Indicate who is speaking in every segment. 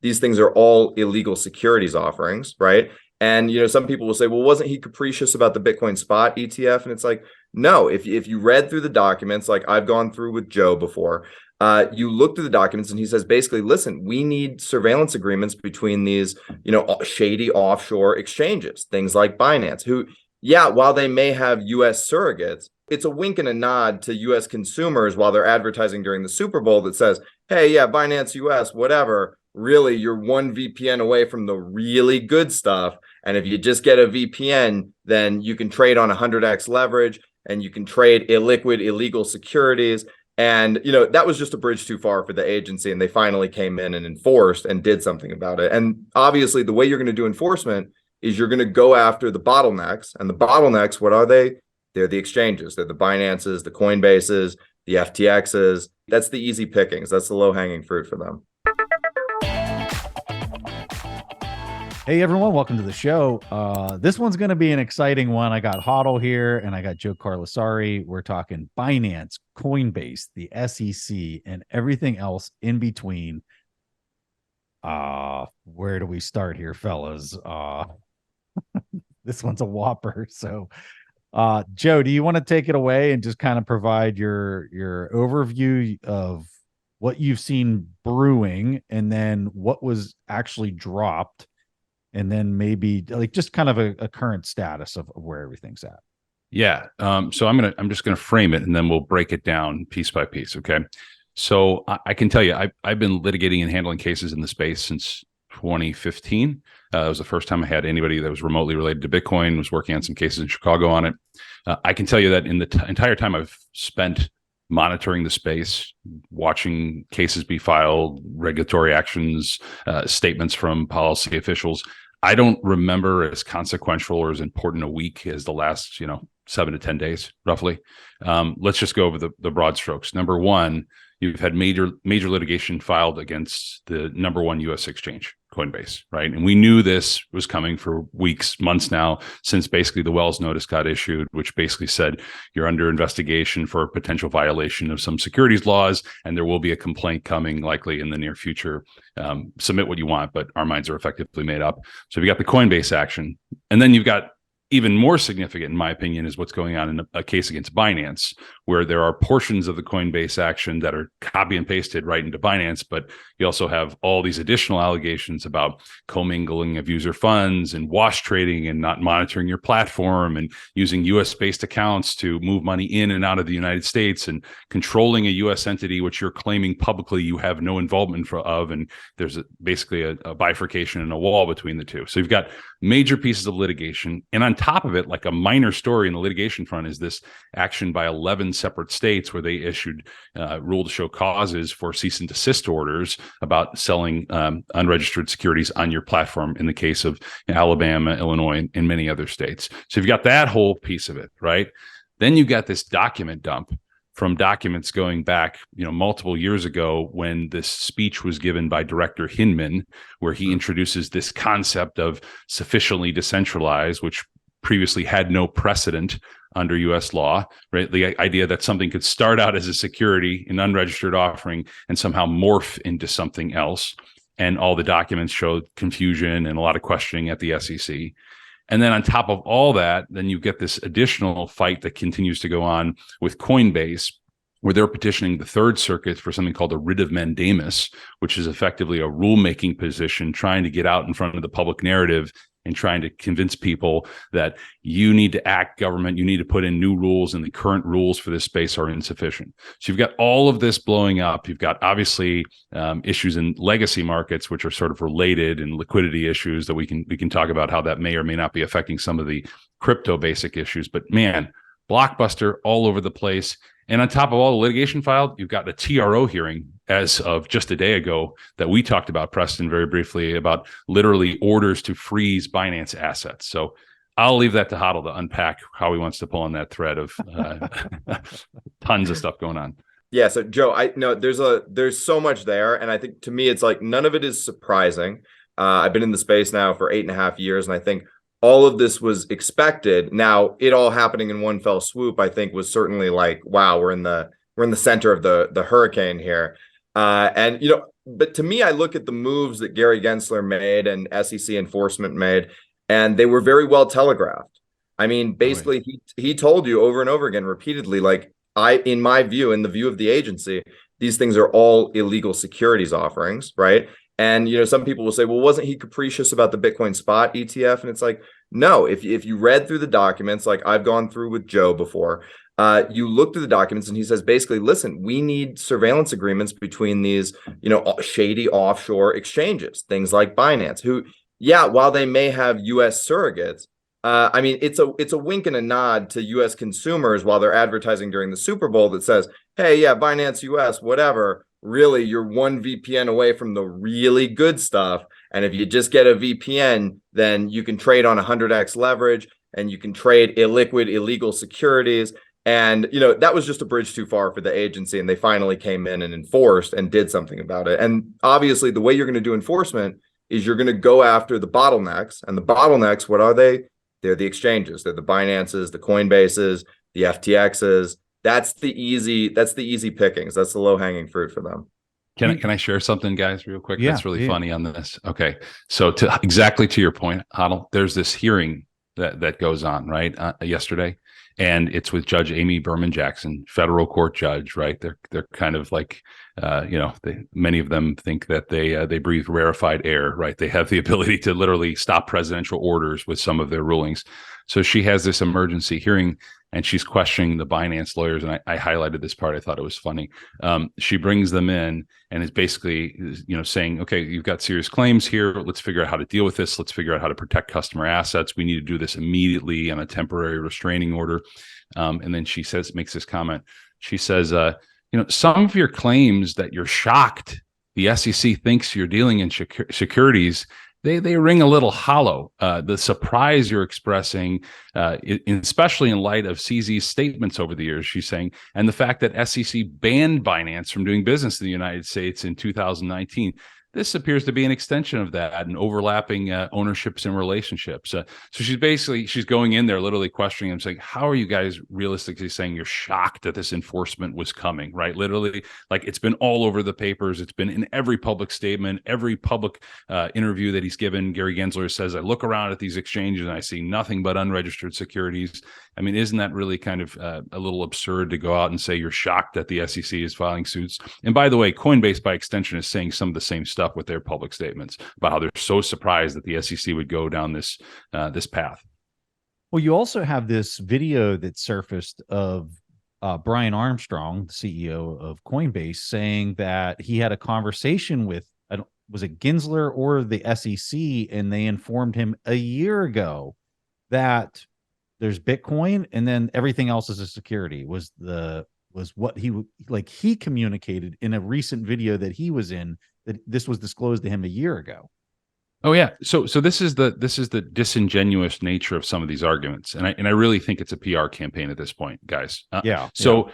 Speaker 1: these things are all illegal securities offerings, right? And some people will say, well, wasn't he capricious about the Bitcoin spot ETF? And it's like, no, if you read through the documents, like I've gone through with Joe before, you look through the documents and he says, basically, listen, we need surveillance agreements between these, shady offshore exchanges, things like Binance, who, yeah, while they may have US surrogates, it's a wink and a nod to US consumers while they're advertising during the Super Bowl that says, hey, yeah, Binance US, whatever. Really, you're one VPN away from the really good stuff. And if you just get a VPN, then you can trade on 100x leverage and you can trade illiquid, illegal securities. And, that was just a bridge too far for the agency. And they finally came in and enforced and did something about it. And obviously, the way you're going to do enforcement is you're going to go after the bottlenecks. And the bottlenecks, what are they? They're the exchanges. They're the Binances, the Coinbases, the FTXs. That's the easy pickings. That's the low-hanging fruit for them.
Speaker 2: Hey everyone, welcome to the show. This one's going to be an exciting one. I got HODL here and I got Joe Carlasare. We're talking Binance, Coinbase, the SEC, and everything else in between. Where do we start here, fellas? This one's a whopper. So, Joe, do you want to take it away and just kind of provide your overview of what you've seen brewing and then what was actually dropped? And then maybe like just kind of a current status of where everything's at.
Speaker 3: Yeah. So I'm just gonna frame it and then we'll break it down piece by piece. Okay. So I can tell you, I've been litigating and handling cases in the space since 2015. That was the first time I had anybody that was remotely related to Bitcoin, was working on some cases in Chicago on it. I can tell you that in the entire time I've spent monitoring the space, watching cases be filed, regulatory actions, statements from policy officials, I don't remember as consequential or as important a week as the last, 7 to 10 days, roughly. Let's just go over the broad strokes. Number one, you've had major litigation filed against the number one U.S. exchange, Coinbase, right? And we knew this was coming for weeks, months now, since basically the Wells notice got issued, which basically said you're under investigation for a potential violation of some securities laws, and there will be a complaint coming likely in the near future. Submit what you want, but our minds are effectively made up. So you got the Coinbase action, and then you've got even more significant, in my opinion, is what's going on in a case against Binance, where there are portions of the Coinbase action that are copy and pasted right into Binance, but you also have all these additional allegations about commingling of user funds and wash trading and not monitoring your platform and using US-based accounts to move money in and out of the United States and controlling a US entity, which you're claiming publicly you have no involvement of. And there's basically a bifurcation and a wall between the two. So you've got major pieces of litigation. And on top of it, like a minor story in the litigation front is this action by 11 separate states where they issued rule to show causes for cease and desist orders about selling unregistered securities on your platform in the case of Alabama, Illinois, and many other states. So you've got that whole piece of it, right? Then you've got this document dump from documents going back, multiple years ago when this speech was given by Director Hinman, where he introduces this concept of sufficiently decentralized, which previously had no precedent under U.S. law, right? The idea that something could start out as a security, an unregistered offering, and somehow morph into something else. And all the documents showed confusion and a lot of questioning at the SEC. And then on top of all that, then you get this additional fight that continues to go on with Coinbase, where they're petitioning the Third Circuit for something called a writ of mandamus, which is effectively a rulemaking position trying to get out in front of the public narrative and trying to convince people that you need to act, government, you need to put in new rules, and the current rules for this space are insufficient. So you've got all of this blowing up. You've got obviously issues in legacy markets, which are sort of related, and liquidity issues that we can talk about how that may or may not be affecting some of the crypto basic issues. But man, blockbuster all over the place. And on top of all the litigation filed, you've got a TRO hearing as of just a day ago that we talked about, Preston, very briefly, about literally orders to freeze Binance assets. So I'll leave that to HODL to unpack how he wants to pull on that thread of tons of stuff going on.
Speaker 1: Yeah. So Joe, I know there's so much there. And I think to me, it's like none of it is surprising. I've been in the space now for 8.5 years. And I think all of this was expected. Now, it all happening in one fell swoop, I think, was certainly like, wow, we're in the center of the hurricane here. And but to me, I look at the moves that Gary Gensler made and SEC enforcement made, and they were very well telegraphed. I mean, basically, he told you over and over again, repeatedly, like, in my view, in the view of the agency, these things are all illegal securities offerings, right? And some people will say, well, wasn't he capricious about the Bitcoin spot ETF? And it's like, no. If you read through the documents, like I've gone through with Joe before, you look through the documents, and he says basically, listen, we need surveillance agreements between these, shady offshore exchanges, things like Binance, who, yeah, while they may have U.S. surrogates, I mean, it's a wink and a nod to U.S. consumers while they're advertising during the Super Bowl that says, hey, yeah, Binance US, whatever. Really, you're one VPN away from the really good stuff. And if you just get a VPN, then you can trade on 100x leverage, and you can trade illiquid, illegal securities. And, that was just a bridge too far for the agency. And they finally came in and enforced and did something about it. And obviously, the way you're going to do enforcement is you're going to go after the bottlenecks. And the bottlenecks, what are they? They're the exchanges. They're the Binances, the Coinbases, the FTXs. That's the easy pickings. That's the low hanging fruit for them.
Speaker 3: Can I share something, guys, real quick?
Speaker 2: Yeah,
Speaker 3: That's really funny on this. Okay, so exactly to your point, HODL, there's this hearing that goes on right yesterday, and it's with Judge Amy Berman Jackson, federal court judge. Right, they're kind of like, many of them think that they breathe rarefied air. Right, they have the ability to literally stop presidential orders with some of their rulings. So she has this emergency hearing, and she's questioning the Binance lawyers. And I highlighted this part. I thought it was funny. She brings them in and is basically, saying, okay, you've got serious claims here. Let's figure out how to deal with this. Let's figure out how to protect customer assets. We need to do this immediately on a temporary restraining order. And then she makes this comment. She says, some of your claims that you're shocked the SEC thinks you're dealing in securities, they ring a little hollow. The surprise you're expressing, especially in light of CZ's statements over the years, she's saying, and the fact that SEC banned Binance from doing business in the United States in 2019. This appears to be an extension of that and overlapping ownerships and relationships. So she's going in there literally questioning them, saying, how are you guys realistically saying you're shocked that this enforcement was coming, right? Literally, like, it's been all over the papers. It's been in every public statement, every public interview that he's given. Gary Gensler says, I look around at these exchanges and I see nothing but unregistered securities. I mean, isn't that really kind of a little absurd to go out and say you're shocked that the SEC is filing suits? And by the way, Coinbase, by extension, is saying some of the same stuff with their public statements about how they're so surprised that the SEC would go down this path.
Speaker 2: Well, you also have this video that surfaced of Brian Armstrong, the CEO of Coinbase, saying that he had a conversation with, was it Gensler or the SEC, and they informed him a year ago that there's Bitcoin and then everything else is a security. Was what he communicated in a recent video that he was in, that this was disclosed to him a year ago.
Speaker 3: Oh yeah. So this is the disingenuous nature of some of these arguments. And I really think it's a PR campaign at this point, guys. So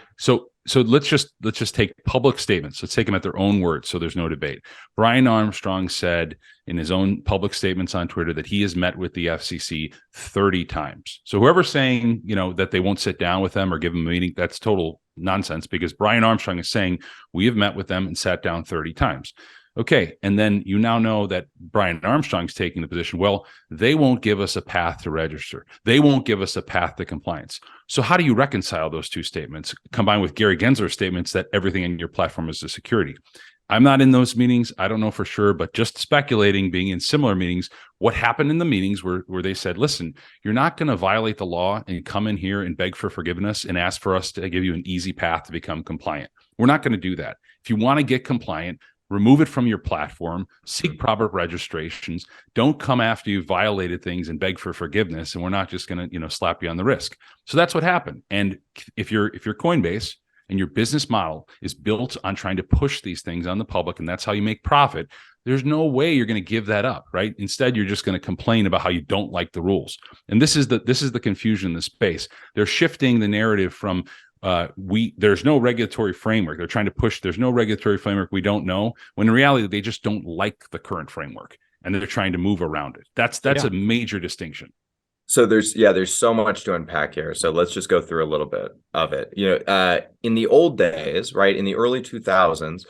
Speaker 3: let's just take public statements. Let's take them at their own words, so there's no debate. Brian Armstrong said in his own public statements on Twitter that he has met with the FCC 30 times. So whoever's saying, that they won't sit down with them or give them a meeting, that's total nonsense, because Brian Armstrong is saying we have met with them and sat down 30 times. Okay, and then you now know that Brian Armstrong's taking the position, well, they won't give us a path to register. They won't give us a path to compliance. So how do you reconcile those two statements, combined with Gary Gensler's statements that everything in your platform is a security? I'm not in those meetings. I don't know for sure, but just speculating, being in similar meetings, what happened in the meetings where they said, listen, you're not going to violate the law and come in here and beg for forgiveness and ask for us to give you an easy path to become compliant. We're not going to do that. If you want to get compliant, remove it from your platform, seek proper registrations. Don't come after you've violated things and beg for forgiveness, and we're not just going to, slap you on the wrist. So that's what happened. And if you're Coinbase and your business model is built on trying to push these things on the public, and that's how you make profit, there's no way you're going to give that up, right? Instead, you're just going to complain about how you don't like the rules. And this is the confusion in the space. They're shifting the narrative from there's no regulatory framework. They're trying to push there's no regulatory framework, we don't know, when in reality they just don't like the current framework and they're trying to move around it. That's a major distinction.
Speaker 1: So there's so much to unpack here. So let's just go through a little bit of it. In the old days, right, in the early 2000s,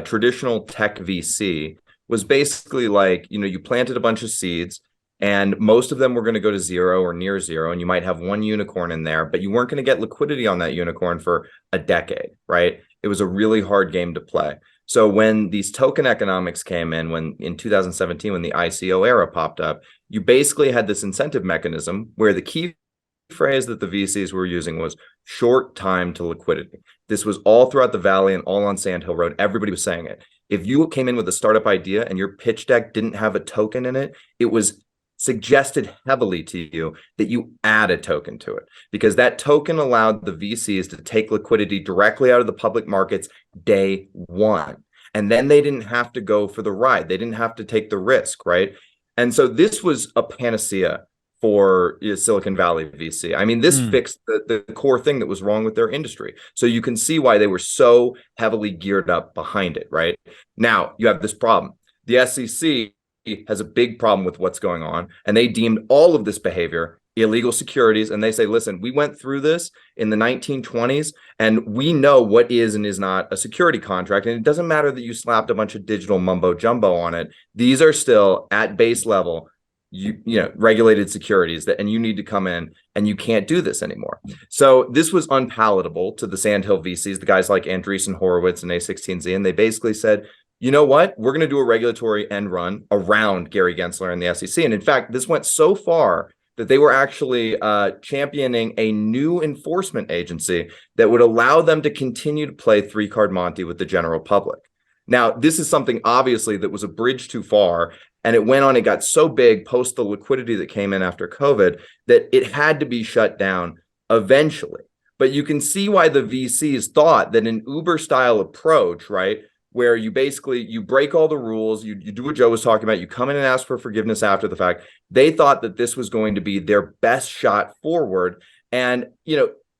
Speaker 1: traditional tech VC was basically like, you planted a bunch of seeds and most of them were going to go to zero or near zero. And you might have one unicorn in there, but you weren't going to get liquidity on that unicorn for a decade, right? It was a really hard game to play. So when these token economics came in 2017, when the ICO era popped up, you basically had this incentive mechanism where the key phrase that the VCs were using was short time to liquidity. This was all throughout the Valley and all on Sand Hill Road. Everybody was saying it. If you came in with a startup idea and your pitch deck didn't have a token in it, it was suggested heavily to you that you add a token to it, because that token allowed the VCs to take liquidity directly out of the public markets day one. And then they didn't have to go for the ride. They didn't have to take the risk, right? And so this was a panacea for Silicon Valley VC. I mean, this fixed the core thing that was wrong with their industry. So you can see why they were so heavily geared up behind it, right? Now, you have this problem. The SEC has a big problem with what's going on, and they deemed all of this behavior illegal securities. And they say, listen, we went through this in the 1920s, and we know what is and is not a security contract. And it doesn't matter that you slapped a bunch of digital mumbo jumbo on it. These are still at base level, regulated securities and you need to come in, and you can't do this anymore. So this was unpalatable to the Sandhill VCs, the guys like Andreessen Horowitz and A16Z. And they basically said, you know what? We're going to do a regulatory end run around Gary Gensler and the SEC. And in fact, this went so far that they were actually championing a new enforcement agency that would allow them to continue to play three-card Monte with the general public. Now, this is something obviously that was a bridge too far, and it went on, it got so big post the liquidity that came in after COVID that it had to be shut down eventually. But you can see why the VCs thought that an Uber-style approach, right, where you break all the rules, you do what Joe was talking about, you come in and ask for forgiveness after the fact. They thought that this was going to be their best shot forward. And,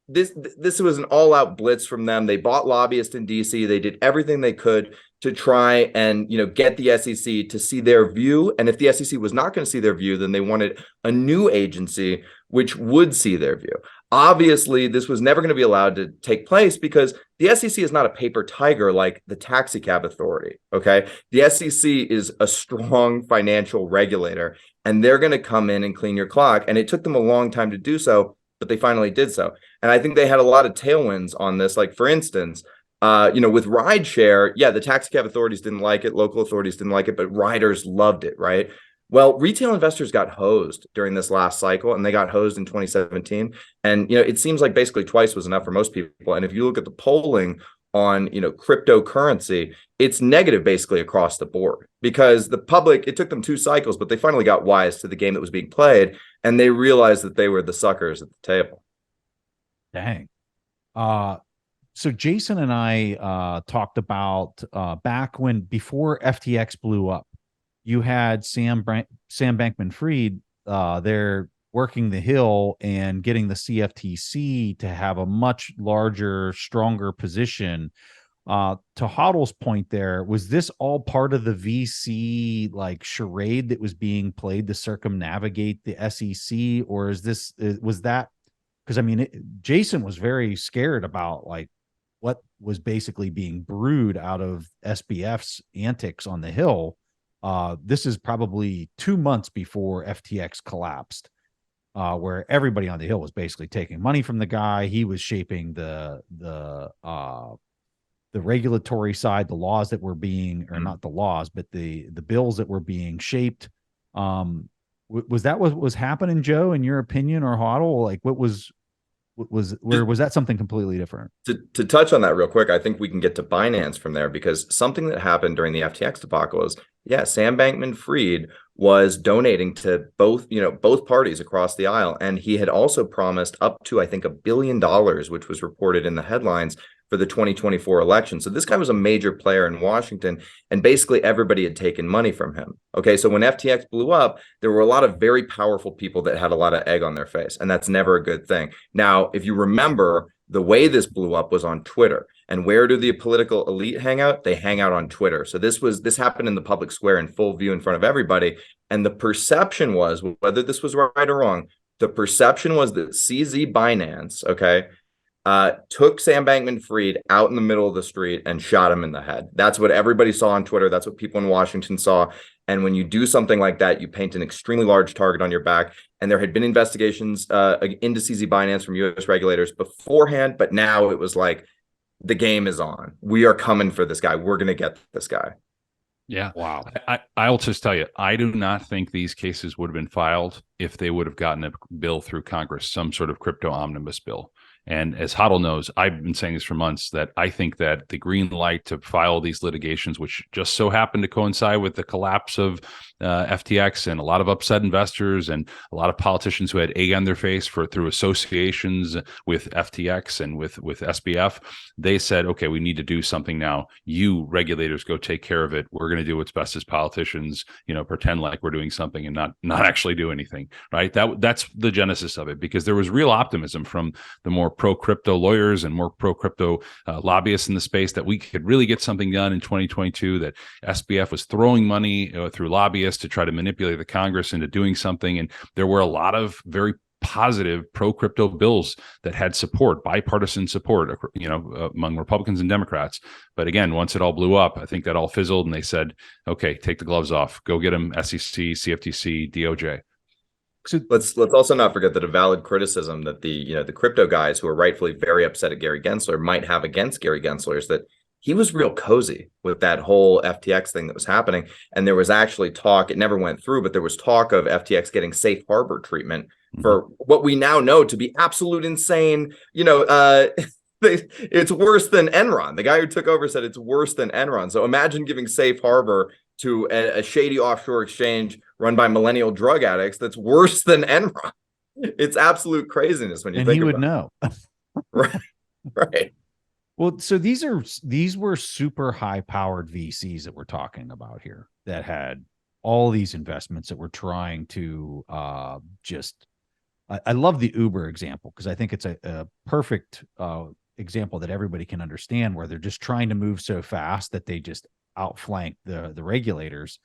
Speaker 1: this was an all-out blitz from them. They bought lobbyists in DC. They did everything they could to try and, get the SEC to see their view. And if the SEC was not going to see their view, then they wanted a new agency which would see their view. Obviously, this was never going to be allowed to take place because the SEC is not a paper tiger like the taxi cab authority, okay? The SEC is a strong financial regulator, and they're going to come in and clean your clock. And it took them a long time to do so, but they finally did so. And I think they had a lot of tailwinds on this. Like, for instance, with rideshare, the taxi cab authorities didn't like it, local authorities didn't like it, but riders loved it, right? Well, retail investors got hosed during this last cycle, and they got hosed in 2017. And, it seems like basically twice was enough for most people. And if you look at the polling on, cryptocurrency, it's negative basically across the board, because the public, it took them 2 cycles, but they finally got wise to the game that was being played, and they realized that they were the suckers at the table.
Speaker 2: Dang. So Jason and I talked about back before FTX blew up, you had Sam Bankman-Fried there working the Hill and getting the CFTC to have a much larger, stronger position. To HODL's point there, was this all part of the VC charade that was being played to circumnavigate the SEC, or was that because Jason was very scared about what was basically being brewed out of SBF's antics on the Hill. This is probably 2 months before FTX collapsed, where everybody on the Hill was basically taking money from the guy. He was shaping the regulatory side, the laws that were being, or not the laws, but the bills that were being shaped. Was that what was happening, Joe, in your opinion, or HODL? Was that something completely different?
Speaker 1: To touch on that real quick, I think we can get to Binance from there, because something that happened during the FTX debacle is, Sam Bankman-Fried was donating to both parties across the aisle. And he had also promised up to, I think, $1 billion, which was reported in the headlines for the 2024 election. So this guy was a major player in Washington, and basically everybody had taken money from him. Okay, so when FTX blew up, there were a lot of very powerful people that had a lot of egg on their face, and that's never a good thing. Now, if you remember, the way this blew up was on Twitter. And where do the political elite hang out? They hang out on Twitter. So this happened in the public square in full view in front of everybody. And the perception was, whether this was right or wrong, the perception was that CZ Binance, okay, took Sam Bankman-Fried out in the middle of the street and shot him in the head. That's what everybody saw on Twitter. That's what people in Washington saw. And when you do something like that, you paint an extremely large target on your back. And there had been investigations into CZ Binance from U.S. regulators beforehand, but now it was like, the game is on. We are coming for this guy. We're going to get this guy.
Speaker 3: Yeah. Wow. I'll just tell you, I do not think these cases would have been filed if they would have gotten a bill through Congress, some sort of crypto omnibus bill. And as HODL knows, I've been saying this for months, that I think that the green light to file these litigations, which just so happened to coincide with the collapse of FTX and a lot of upset investors and a lot of politicians who had egg on their face through associations with FTX and with SBF, they said, okay, we need to do something now. You regulators go take care of it. We're going to do what's best as politicians, pretend like we're doing something and not actually do anything, right? That's the genesis of it, because there was real optimism from the more pro-crypto lawyers and more pro-crypto lobbyists in the space that we could really get something done in 2022, that SBF was throwing money through lobbyists to try to manipulate the Congress into doing something. And there were a lot of very positive pro-crypto bills that had support, bipartisan support, among Republicans and Democrats. But again, once it all blew up, I think that all fizzled and they said, okay, take the gloves off, go get them, SEC, CFTC, DOJ.
Speaker 1: So let's also not forget that a valid criticism that the crypto guys who are rightfully very upset at Gary Gensler might have against Gary Gensler is that he was real cozy with that whole FTX thing that was happening. And there was actually talk, it never went through, but there was talk of FTX getting safe harbor treatment for what we now know to be absolute insane. It's worse than Enron. The guy who took over said it's worse than Enron. So imagine giving safe harbor to a shady offshore exchange run by millennial drug addicts that's worse than Enron. It's absolute craziness when you think about it.
Speaker 2: And he would know.
Speaker 1: Right.
Speaker 2: Well, so these were super high powered VCs that we're talking about here that had all these investments that were trying to I love the Uber example, because I think it's a perfect example that everybody can understand, where they're just trying to move so fast that they just outflank the regulators.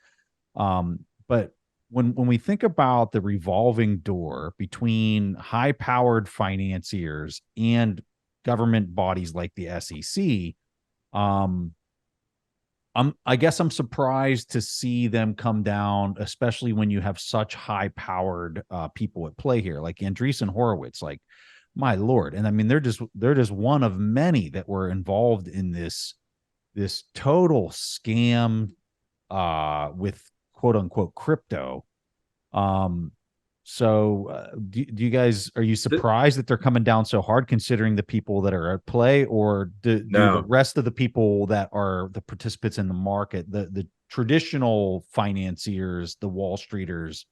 Speaker 2: But when we think about the revolving door between high powered financiers and government bodies like the SEC, I guess I'm surprised to see them come down, especially when you have such high powered people at play here, like Andreessen Horowitz. Like, my Lord. And I mean, they're just one of many that were involved in this total scam with quote unquote crypto. So do you guys, are you surprised that they're coming down so hard, considering the people that are at play, or do the rest of the people that are the participants in the market, the traditional financiers, the Wall Streeters,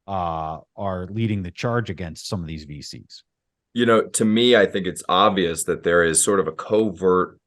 Speaker 2: are leading the charge against some of these VCs?
Speaker 1: To me, I think it's obvious that there is sort of a covert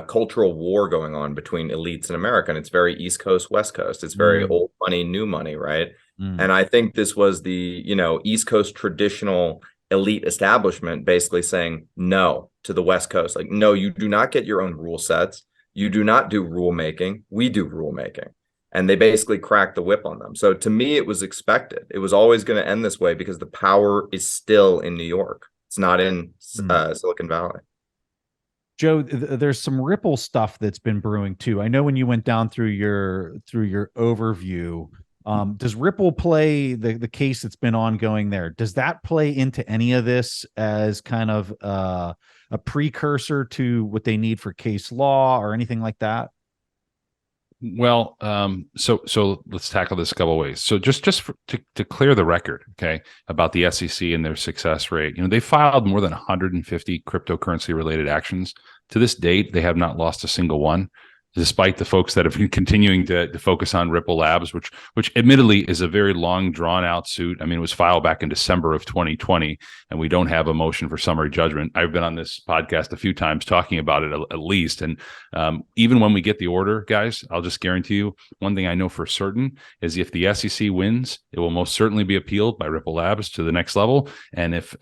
Speaker 1: cultural war going on between elites in America. And it's very East Coast, West Coast. It's very old money, new money, right? And I think this was the, East Coast traditional elite establishment basically saying no to the West Coast. Like, no, you do not get your own rule sets. You do not do rulemaking. We do rulemaking. And they basically cracked the whip on them. So to me, it was expected. It was always going to end this way because the power is still in New York. It's not in Silicon Valley.
Speaker 2: Joe, there's some Ripple stuff that's been brewing too. I know when you went down through your overview, does Ripple play the case that's been ongoing there? Does that play into any of this as kind of a precursor to what they need for case law or anything like that?
Speaker 3: Well, so let's tackle this a couple of ways. So just to clear the record, okay, about the SEC and their success rate, they filed more than 150 cryptocurrency related actions. To this date, they have not lost a single one, despite the folks that have been continuing to focus on Ripple Labs, which admittedly is a very long, drawn-out suit. I mean, it was filed back in December of 2020, and we don't have a motion for summary judgment. I've been on this podcast a few times talking about it at least, and even when we get the order, guys, I'll just guarantee you, one thing I know for certain is if the SEC wins, it will most certainly be appealed by Ripple Labs to the next level, and if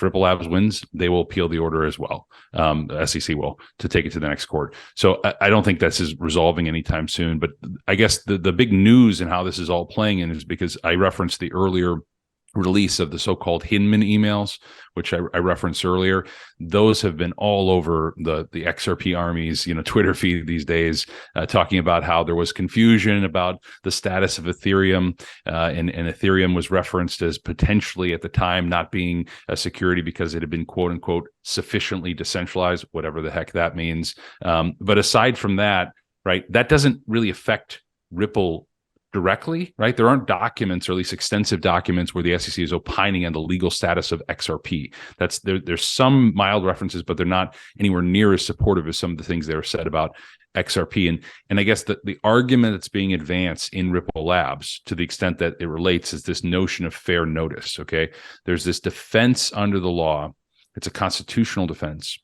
Speaker 3: Ripple Labs wins, they will appeal the order as well. The SEC will, to take it to the next court. So I don't think this is resolving anytime soon. But I guess the big news and how this is all playing in is because I referenced the earlier release of the so-called Hinman emails, which I referenced earlier. Those have been all over the XRP army's Twitter feed these days, talking about how there was confusion about the status of Ethereum, and Ethereum was referenced as potentially at the time not being a security because it had been quote unquote sufficiently decentralized, whatever the heck that means. But aside from that, right, that doesn't really affect Ripple directly, right? There aren't documents, or at least extensive documents, where the SEC is opining on the legal status of XRP. There's some mild references, but they're not anywhere near as supportive as some of the things that are said about XRP. And I guess the argument that's being advanced in Ripple Labs, to the extent that it relates, is this notion of fair notice. Okay, there's this defense under the law. It's a constitutional defense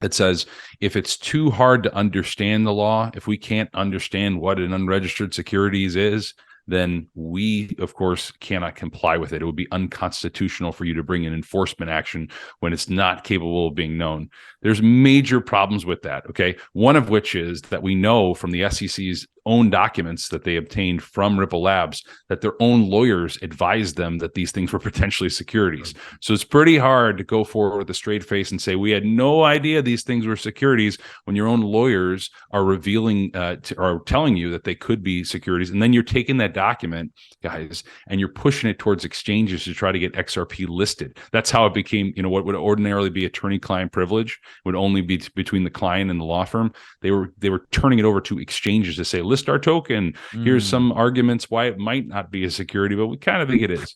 Speaker 3: that says if it's too hard to understand the law, if we can't understand what an unregistered securities is, then we, of course, cannot comply with it. It would be unconstitutional for you to bring an enforcement action when it's not capable of being known. There's major problems with that, okay? One of which is that we know from the SEC's own documents that they obtained from Ripple Labs that their own lawyers advised them that these things were potentially securities. So it's pretty hard to go forward with a straight face and say, we had no idea these things were securities, when your own lawyers are revealing or telling you that they could be securities. And then you're taking that document, guys, and you're pushing it towards exchanges to try to get XRP listed. That's how it became, what would ordinarily be attorney-client privilege would only be between the client and the law firm. They were turning it over to exchanges to say, list our token. Here's some arguments why it might not be a security, but we kind of think it is.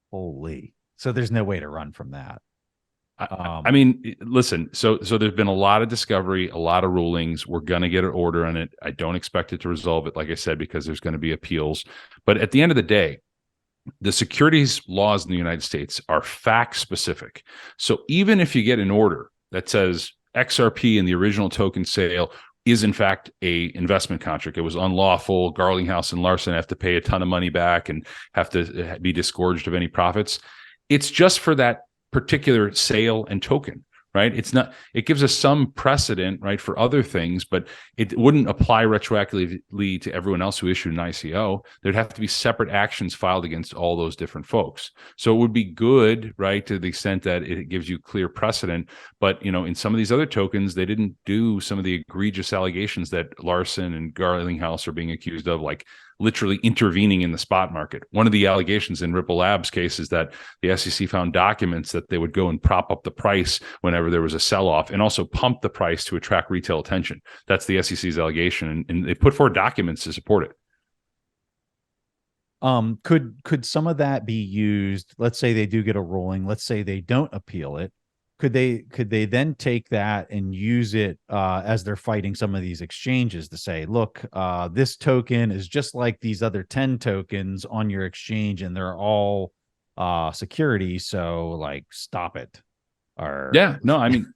Speaker 2: Holy. So there's no way to run from that.
Speaker 3: I mean, listen, so there's been a lot of discovery, a lot of rulings. We're going to get an order on it. I don't expect it to resolve it, like I said, because there's going to be appeals. But at the end of the day, the securities laws in the United States are fact specific. So even if you get an order that says XRP in the original token sale is in fact a investment contract, it was unlawful, Garlinghouse and Larson have to pay a ton of money back and have to be disgorged of any profits, it's just for that particular sale and token, right? It's not, it gives us some precedent, right, for other things, but it wouldn't apply retroactively to everyone else who issued an ICO. There'd have to be separate actions filed against all those different folks. So it would be good, right, to the extent that it gives you clear precedent. But, in some of these other tokens, they didn't do some of the egregious allegations that Larson and Garlinghouse are being accused of, like literally intervening in the spot market. One of the allegations in Ripple Labs case is that the SEC found documents that they would go and prop up the price whenever there was a sell-off, and also pump the price to attract retail attention. That's the SEC's allegation, and they put forward documents to support it.
Speaker 2: Could some of that be used? Let's say they do get a ruling. Let's say they don't appeal it. Could they then take that and use it as they're fighting some of these exchanges to say, look, this token is just like these other 10 tokens on your exchange, and they're all securities, so like stop it? Or
Speaker 3: yeah, no, I mean,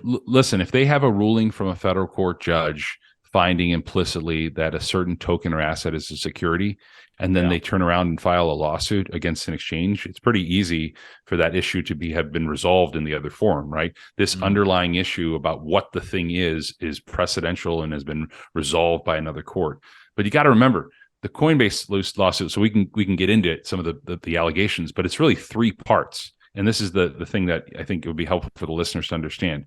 Speaker 3: listen, if they have a ruling from a federal court judge finding implicitly that a certain token or asset is a security, and then they turn around and file a lawsuit against an exchange, it's pretty easy for that issue to have been resolved in the other form, right? This underlying issue about what the thing is precedential and has been resolved by another court. But you got to remember the Coinbase lawsuit. So we can get into it, some of the allegations, but it's really three parts. And this is the thing that I think it would be helpful for the listeners to understand.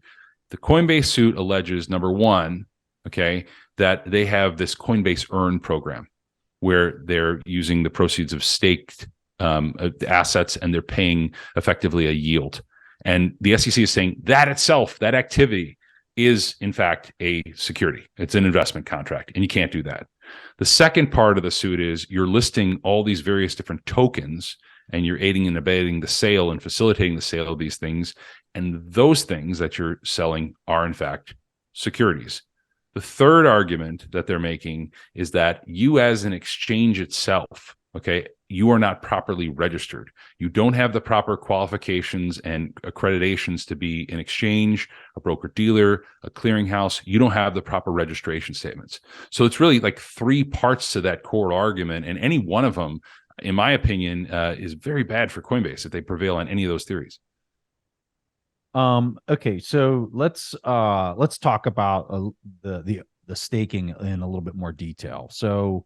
Speaker 3: The Coinbase suit alleges, number one, okay, that they have this Coinbase Earn program where they're using the proceeds of staked assets, and they're paying effectively a yield. And the SEC is saying that itself, that activity, is in fact a security. It's an investment contract, and you can't do that. The second part of the suit is you're listing all these various different tokens, and you're aiding and abetting the sale and facilitating the sale of these things. And those things that you're selling are in fact securities. The third argument that they're making is that you, as an exchange itself, okay, you are not properly registered. You don't have the proper qualifications and accreditations to be an exchange, a broker-dealer, a clearinghouse. You don't have the proper registration statements. So it's really like three parts to that core argument, and any one of them, in my opinion, is very bad for Coinbase if they prevail on any of those theories.
Speaker 2: Okay, so let's talk about the staking in a little bit more detail. So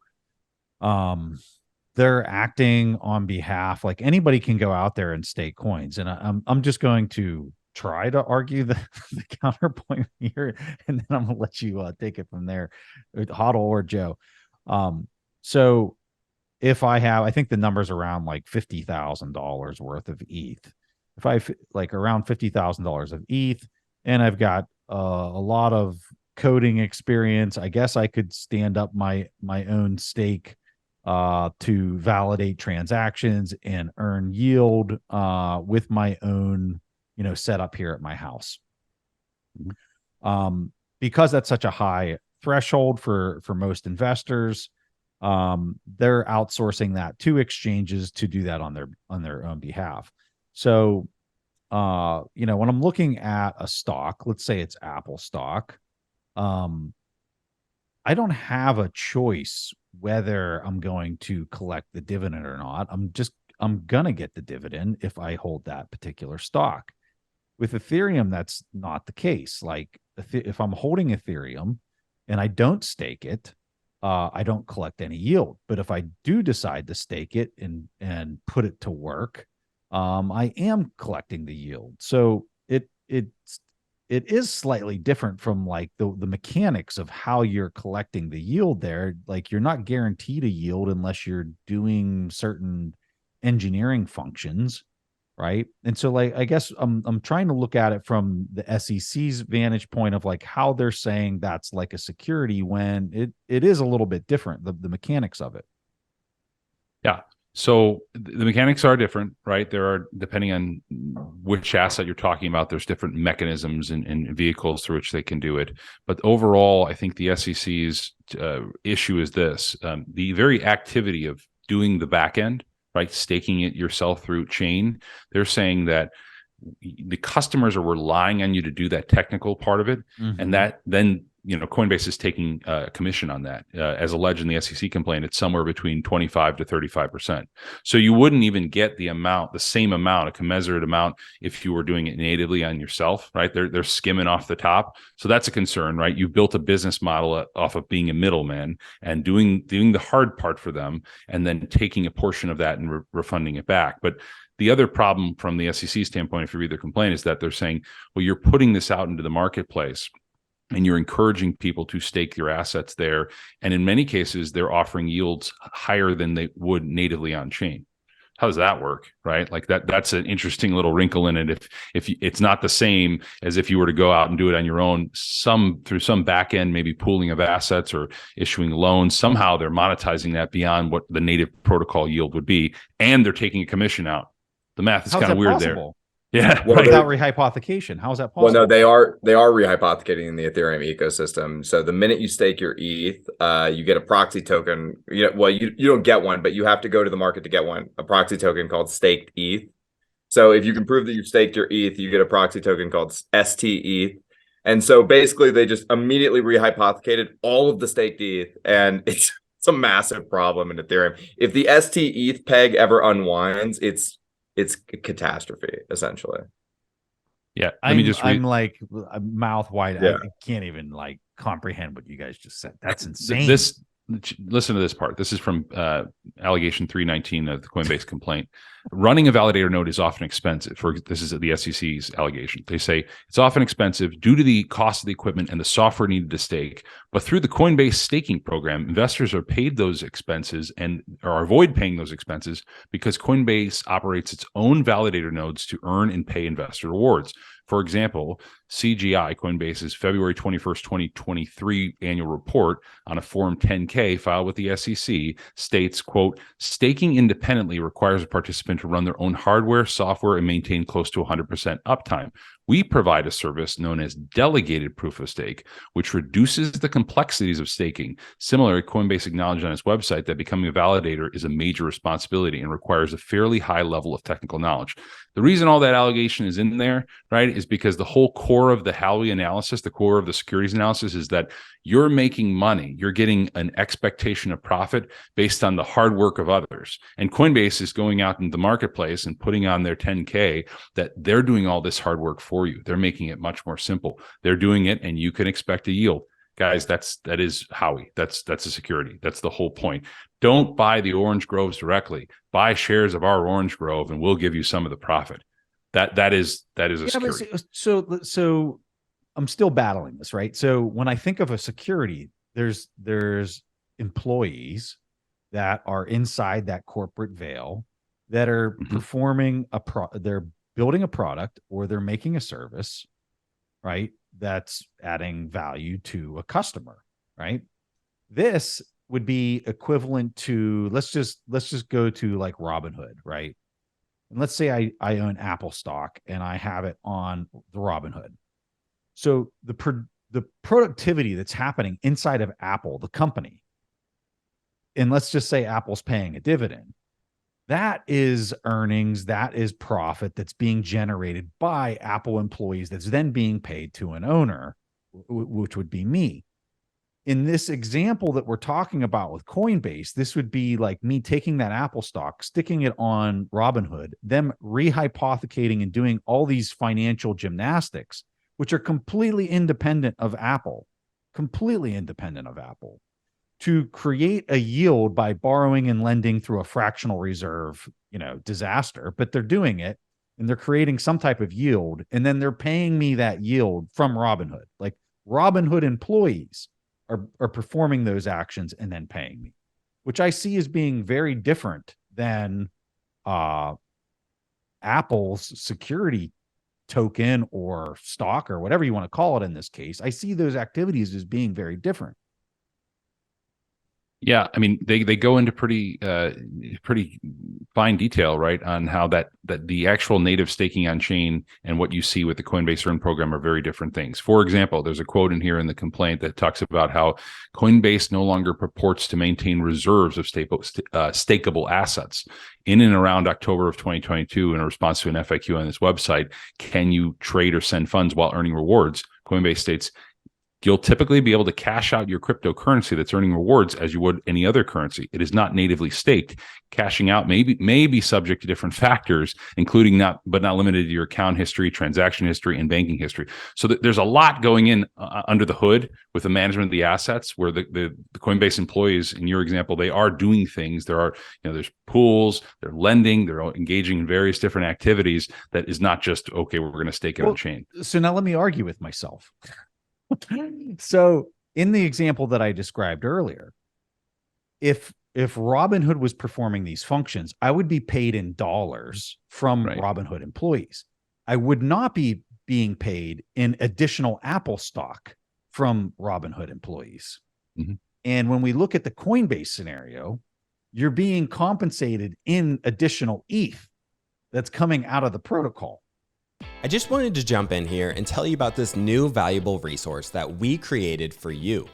Speaker 2: they're acting on behalf, like anybody can go out there and stake coins. And I'm just going to try to argue the counterpoint here, and then I'm gonna let you take it from there, HODL or Joe. So if I think the number's around like $50,000 worth of ETH. If I like around $50,000 of ETH, and I've got a lot of coding experience, I guess I could stand up my own stake to validate transactions and earn yield with my own, setup here at my house. Because that's such a high threshold for most investors, they're outsourcing that to exchanges to do that on their own behalf. So, when I'm looking at a stock, let's say it's Apple stock, I don't have a choice whether I'm going to collect the dividend or not. I'm going to get the dividend if I hold that particular stock. With Ethereum, that's not the case. Like if I'm holding Ethereum and I don't stake it, I don't collect any yield. But if I do decide to stake it and put it to work, I am collecting the yield. So it is slightly different from like the mechanics of how you're collecting the yield there. Like you're not guaranteed a yield unless you're doing certain engineering functions, right? And so like I guess I'm trying to look at it from the SEC's vantage point of like how they're saying that's like a security when it is a little bit different, the mechanics of it.
Speaker 3: Yeah. So the mechanics are different, right? There are, depending on which asset you're talking about, there's different mechanisms and vehicles through which they can do it. But overall, I think the SEC's issue is this: the very activity of doing the back end, right, staking it yourself through chain. They're saying that the customers are relying on you to do that technical part of it, and that then Coinbase is taking a commission on that. As alleged in the SEC complaint, it's somewhere between 25 to 35%. So you wouldn't even get the same amount, a commensurate amount, if you were doing it natively on yourself, right? They're skimming off the top. So that's a concern, right? You've built a business model off of being a middleman and doing the hard part for them, and then taking a portion of that and refunding it back. But the other problem from the SEC standpoint, if you read their complaint, is that they're saying, well, you're putting this out into the marketplace and you're encouraging people to stake your assets there. And in many cases, they're offering yields higher than they would natively on chain. How does that work, right? Like that's an interesting little wrinkle in it. If it's not the same as if you were to go out and do it on your own, through some back end, maybe pooling of assets or issuing loans, somehow they're monetizing that beyond what the native protocol yield would be, and they're taking a commission out. The math is kind of weird there. Yeah.
Speaker 2: Well, without rehypothecation, how is that possible?
Speaker 1: Well, no, they are rehypothecating in the Ethereum ecosystem. So the minute you stake your ETH, you get a proxy token. You don't get one, but you have to go to the market to get one. A proxy token called staked ETH. So if you can prove that you've staked your ETH, you get a proxy token called ST ETH. And so basically, they just immediately rehypothecated all of the staked ETH, and it's a massive problem in Ethereum. If the ST ETH peg ever unwinds, it's a catastrophe, essentially.
Speaker 3: Yeah,
Speaker 2: I'm like mouth wide.
Speaker 1: Yeah.
Speaker 2: I can't even like comprehend what you guys just said. That's insane.
Speaker 3: Listen to this part. This is from allegation 319 of the Coinbase complaint. Running a validator node is often expensive. This is the SEC's allegation. They say it's often expensive due to the cost of the equipment and the software needed to stake. But through the Coinbase staking program, investors are paid those expenses or avoid paying those expenses because Coinbase operates its own validator nodes to earn and pay investor rewards. For example, CGI, Coinbase's February 21st, 2023 annual report on a Form 10-K filed with the SEC states, quote, staking independently requires a participant to run their own hardware, software, and maintain close to 100% uptime. We provide a service known as delegated proof of stake, which reduces the complexities of staking. Similarly, Coinbase acknowledged on its website that becoming a validator is a major responsibility and requires a fairly high level of technical knowledge. The reason all that allegation is in there, right, is because the whole core of the Howey analysis, the core of the securities analysis, is that you're making money. You're getting an expectation of profit based on the hard work of others. And Coinbase is going out into the marketplace and putting on their 10K that they're doing all this hard work for you. They're making it much more simple. They're doing it, and you can expect a yield. guys, that is Howie. That's a security. That's the whole point. Don't buy the orange groves directly. Buy shares of our orange grove, and we'll give you some of the profit. That is a security.
Speaker 2: So I'm still battling this, right? So when I think of a security, there's employees that are inside that corporate veil that are performing they're building a product or they're making a service, right? That's adding value to a customer, right? This would be equivalent to, let's just go to like Robinhood, right? And let's say I own Apple stock and I have it on the Robinhood. So the productivity that's happening inside of Apple, the company, and let's just say Apple's paying a dividend, that is earnings, that is profit that's being generated by Apple employees that's then being paid to an owner, which would be me. In this example that we're talking about with Coinbase, this would be like me taking that Apple stock, sticking it on Robinhood, them rehypothecating and doing all these financial gymnastics, which are completely independent of Apple, to create a yield by borrowing and lending through a fractional reserve, disaster. But they're doing it and they're creating some type of yield, and then they're paying me that yield from Robinhood. Like Robinhood employees are performing those actions and then paying me, which I see as being very different than Apple's security token or stock or whatever you want to call it in this case. I see those activities as being very different.
Speaker 3: Yeah, I mean, they go into pretty fine detail, right, on how that the actual native staking on chain and what you see with the Coinbase Earn program are very different things. For example, there's a quote in here in the complaint that talks about how Coinbase no longer purports to maintain reserves of stakeable assets. In and around October of 2022, in response to an FAQ on this website, can you trade or send funds while earning rewards? Coinbase states, you'll typically be able to cash out your cryptocurrency that's earning rewards as you would any other currency. It is not natively staked. Cashing out may be subject to different factors, including but not limited to your account history, transaction history, and banking history. So there's a lot going in under the hood with the management of the assets, where the Coinbase employees, in your example, they are doing things. There are, there's pools, they're lending, they're engaging in various different activities. That is not just, okay, we're going to stake it on chain.
Speaker 2: So now let me argue with myself. So in the example that I described earlier, if Robinhood was performing these functions, I would be paid in dollars from Robinhood employees. I would not be being paid in additional Apple stock from Robinhood employees. Mm-hmm. And when we look at the Coinbase scenario, you're being compensated in additional ETH that's coming out of the protocol.
Speaker 4: I just wanted to jump in here and tell you about this new valuable resource that we created for you.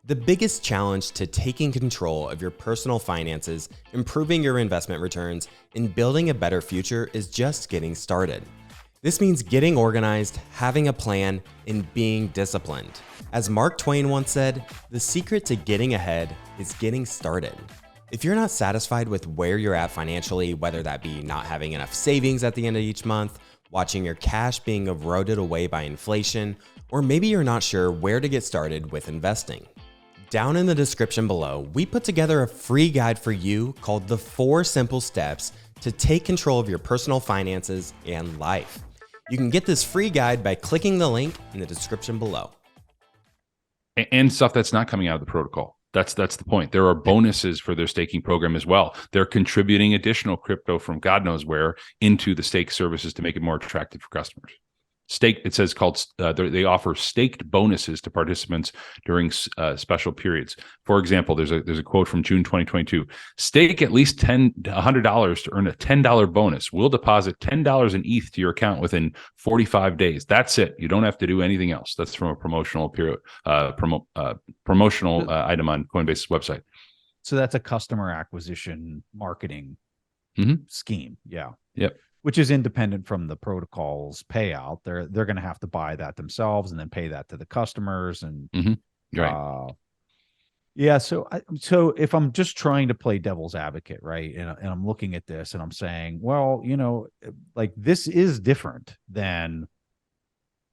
Speaker 4: The biggest challenge to taking control of your personal finances, improving your investment returns, and building a better future is just getting started. This means getting organized, having a plan, and being disciplined. As Mark Twain once said, the secret to getting ahead is getting started. If you're not satisfied with where you're at financially, whether that be not having enough savings at the end of each month, watching your cash being eroded away by inflation, or maybe you're not sure where to get started with investing. Down in the description below, we put together a free guide for you called The 4 Simple Steps to Take Control of Your Personal Finances and Life. You can get this free guide by clicking the link in the description below.
Speaker 3: And stuff that's not coming out of the protocol. That's the point. There are bonuses for their staking program as well. They're contributing additional crypto from God knows where into the stake services to make it more attractive for customers. It says they offer staked bonuses to participants during special periods. For example, there's a quote from June 2022. Stake at least $100 to earn a $10 bonus. We'll deposit $10 in ETH to your account within 45 days. That's it. You don't have to do anything else. That's from a promotional item on Coinbase's website.
Speaker 2: So that's a customer acquisition marketing scheme. Yeah.
Speaker 3: Yep.
Speaker 2: Which is independent from the protocol's payout. They're going to have to buy that themselves and then pay that to the customers. And
Speaker 3: right.
Speaker 2: Yeah. So if I'm just trying to play devil's advocate, right, and I'm looking at this and I'm saying, well, like this is different than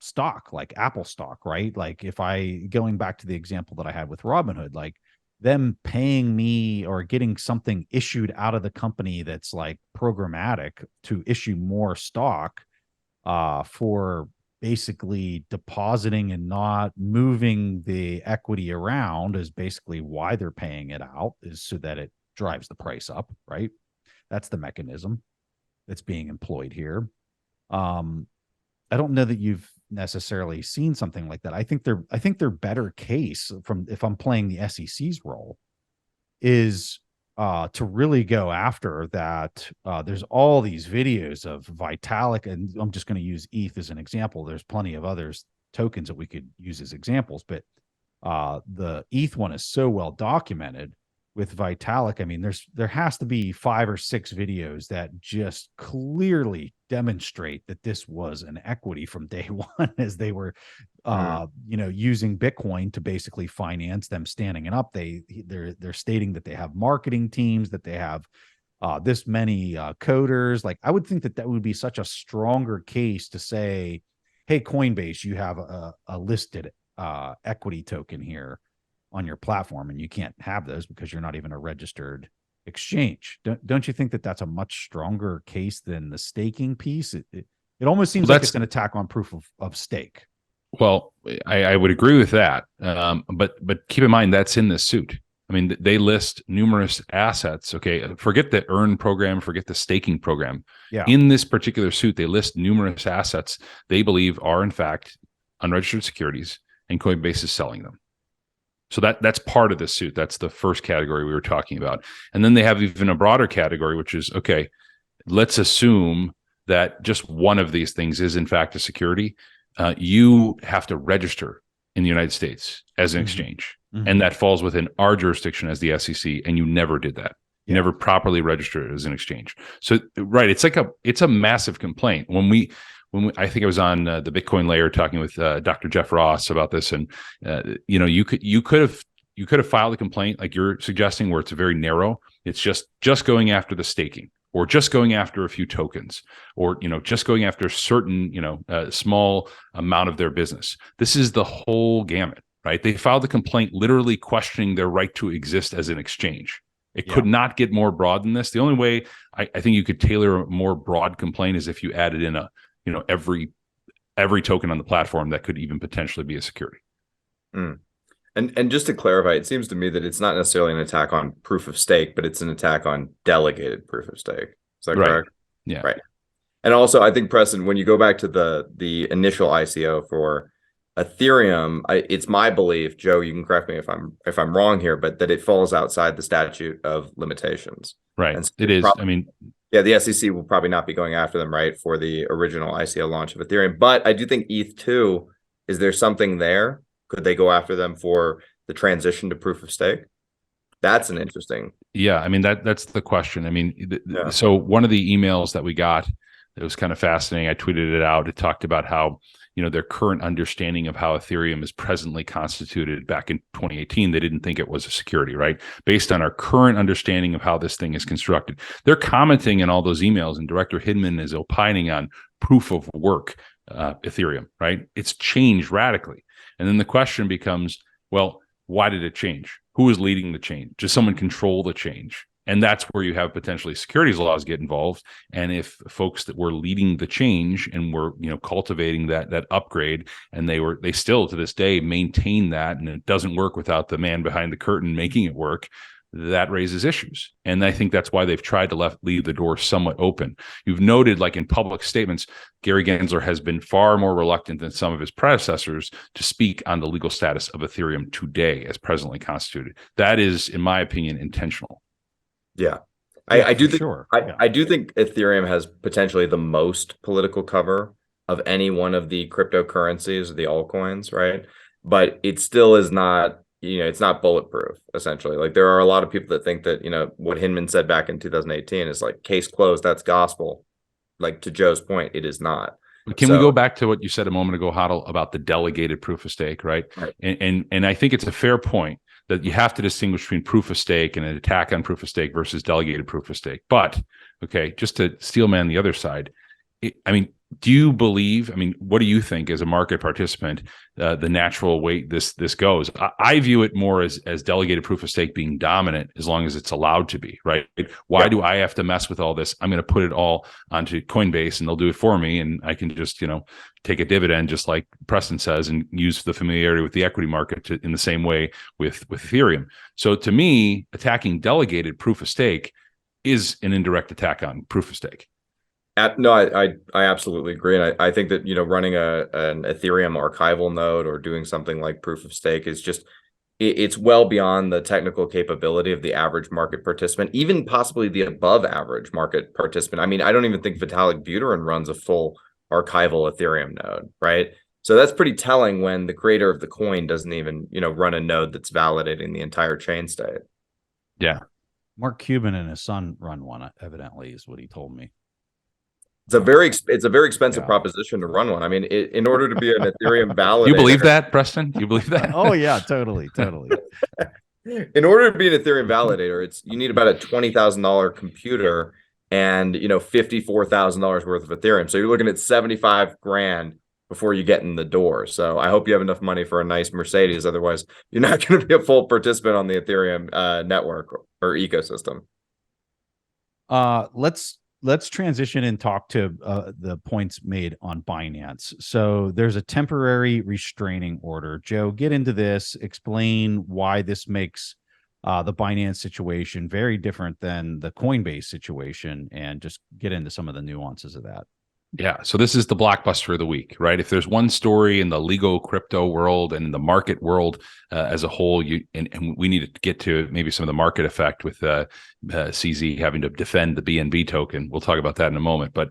Speaker 2: stock, like Apple stock, right? Like if going back to the example that I had with Robinhood, like them paying me or getting something issued out of the company that's like programmatic to issue more stock for basically depositing and not moving the equity around is basically why they're paying it out, is so that it drives the price up, right? That's the mechanism that's being employed here. I don't know that you've necessarily seen something like that. I think their better case, from if I'm playing the SEC's role, is to really go after that. There's all these videos of Vitalik, and I'm just going to use ETH as an example. There's plenty of others tokens that we could use as examples, but the ETH one is so well documented with Vitalik. I mean, there has to be 5 or 6 videos that just clearly demonstrate that this was an equity from day one, as they were using Bitcoin to basically finance them standing it up. They're stating that they have marketing teams, that they have this many coders. Like, I would think that would be such a stronger case to say, hey, Coinbase, you have a listed equity token here on your platform, and you can't have those because you're not even a registered exchange. Don't you think that that's a much stronger case than the staking piece? It almost seems like it's an attack on proof of stake.
Speaker 3: Well, I would agree with that, but keep in mind that's in this suit. I mean, they list numerous assets. Okay, forget the earn program, forget the staking program.
Speaker 2: Yeah.
Speaker 3: In this particular suit, they list numerous assets they believe are in fact unregistered securities, and Coinbase is selling them. So that's part of this suit. That's the first category we were talking about. And then they have even a broader category, which is, okay, let's assume that just one of these things is in fact a security. You have to register in the United States as an exchange. Mm-hmm. And that falls within our jurisdiction as the SEC. And you never did that. You never properly registered it as an exchange. So, right, it's a massive complaint. When I think I was on the Bitcoin Layer talking with Dr. Jeff Ross about this, and you could have filed a complaint like you're suggesting, where it's very narrow. It's just going after the staking, or just going after a few tokens, or just going after a certain small amount of their business. This is the whole gamut, right? They filed a complaint literally questioning their right to exist as an exchange. It could not get more broad than this. The only way I think you could tailor a more broad complaint is if you added in every token on the platform that could even potentially be a security.
Speaker 1: And just to clarify, it seems to me that it's not necessarily an attack on proof of stake, but it's an attack on delegated proof of stake. Is that correct?
Speaker 3: Yeah.
Speaker 1: Right. And also, I think, Preston, when you go back to the initial ICO for Ethereum, it's my belief, Joe, you can correct me if I'm wrong here, but that it falls outside the statute of limitations.
Speaker 3: Right.
Speaker 1: And so
Speaker 3: it is.
Speaker 1: Yeah, the SEC will probably not be going after them, right, for the original ICO launch of Ethereum. But I do think ETH2, is there something there? Could they go after them for the transition to proof of stake? That's an interesting.
Speaker 3: Yeah, that's the question. So one of the emails that we got, it was kind of fascinating. I tweeted it out. It talked about how their current understanding of how Ethereum is presently constituted back in 2018, they didn't think it was a security, right? Based on our current understanding of how this thing is constructed. They're commenting in all those emails, and Director Hinman is opining on proof of work Ethereum, right? It's changed radically. And then the question becomes, well, why did it change? Who is leading the change? Does someone control the change? And that's where you have potentially securities laws get involved. And if folks that were leading the change and were, cultivating that upgrade, and they still to this day maintain that, and it doesn't work without the man behind the curtain making it work, that raises issues. And I think that's why they've tried to leave the door somewhat open. You've noted, like in public statements, Gary Gensler has been far more reluctant than some of his predecessors to speak on the legal status of Ethereum today as presently constituted. That is, in my opinion, intentional.
Speaker 1: Yeah, I do think
Speaker 2: sure.
Speaker 1: I do think Ethereum has potentially the most political cover of any one of the cryptocurrencies, the altcoins, right? But it still is not, it's not bulletproof, essentially. Like, there are a lot of people that think that, what Hinman said back in 2018 is like case closed, that's gospel. Like, to Joe's point, it is not.
Speaker 3: Can we go back to what you said a moment ago, HODL, about the delegated proof of stake, right? And I think it's a fair point that you have to distinguish between proof of stake and an attack on proof of stake versus delegated proof of stake. But, okay, just to steelman the other side, do you believe, I mean, what do you think as a market participant, the natural way this goes? I view it more as delegated proof of stake being dominant as long as it's allowed to be, right? Why do I have to mess with all this? I'm going to put it all onto Coinbase and they'll do it for me. And I can just, take a dividend, just like Preston says, and use the familiarity with the equity market in the same way with Ethereum. So to me, attacking delegated proof of stake is an indirect attack on proof of stake.
Speaker 1: No, I absolutely agree, and I think that running an Ethereum archival node or doing something like proof of stake is just it's well beyond the technical capability of the average market participant, even possibly the above average market participant. I mean, I don't even think Vitalik Buterin runs a full archival Ethereum node, right? So that's pretty telling when the creator of the coin doesn't even run a node that's validating the entire chain state.
Speaker 3: Yeah,
Speaker 2: Mark Cuban and his son run one, evidently, is what he told me.
Speaker 1: It's a very expensive proposition to run one. I mean, in order to be an Ethereum validator,
Speaker 3: you believe that, Preston? You believe that?
Speaker 2: Oh yeah, totally.
Speaker 1: In order to be an Ethereum validator, you need about a $20,000 computer and $54,000 worth of Ethereum. So you're looking at 75 grand before you get in the door. So I hope you have enough money for a nice Mercedes. Otherwise, you're not going to be a full participant on the Ethereum network or ecosystem.
Speaker 2: Let's transition and talk to the points made on Binance. So there's a temporary restraining order. Joe, get into this. Explain why this makes the Binance situation very different than the Coinbase situation, and just get into some of the nuances of that.
Speaker 3: Yeah. So this is the blockbuster of the week, right? If there's one story in the legal crypto world and in the market world as a whole, and we need to get to maybe some of the market effect with CZ having to defend the BNB token. We'll talk about that in a moment. But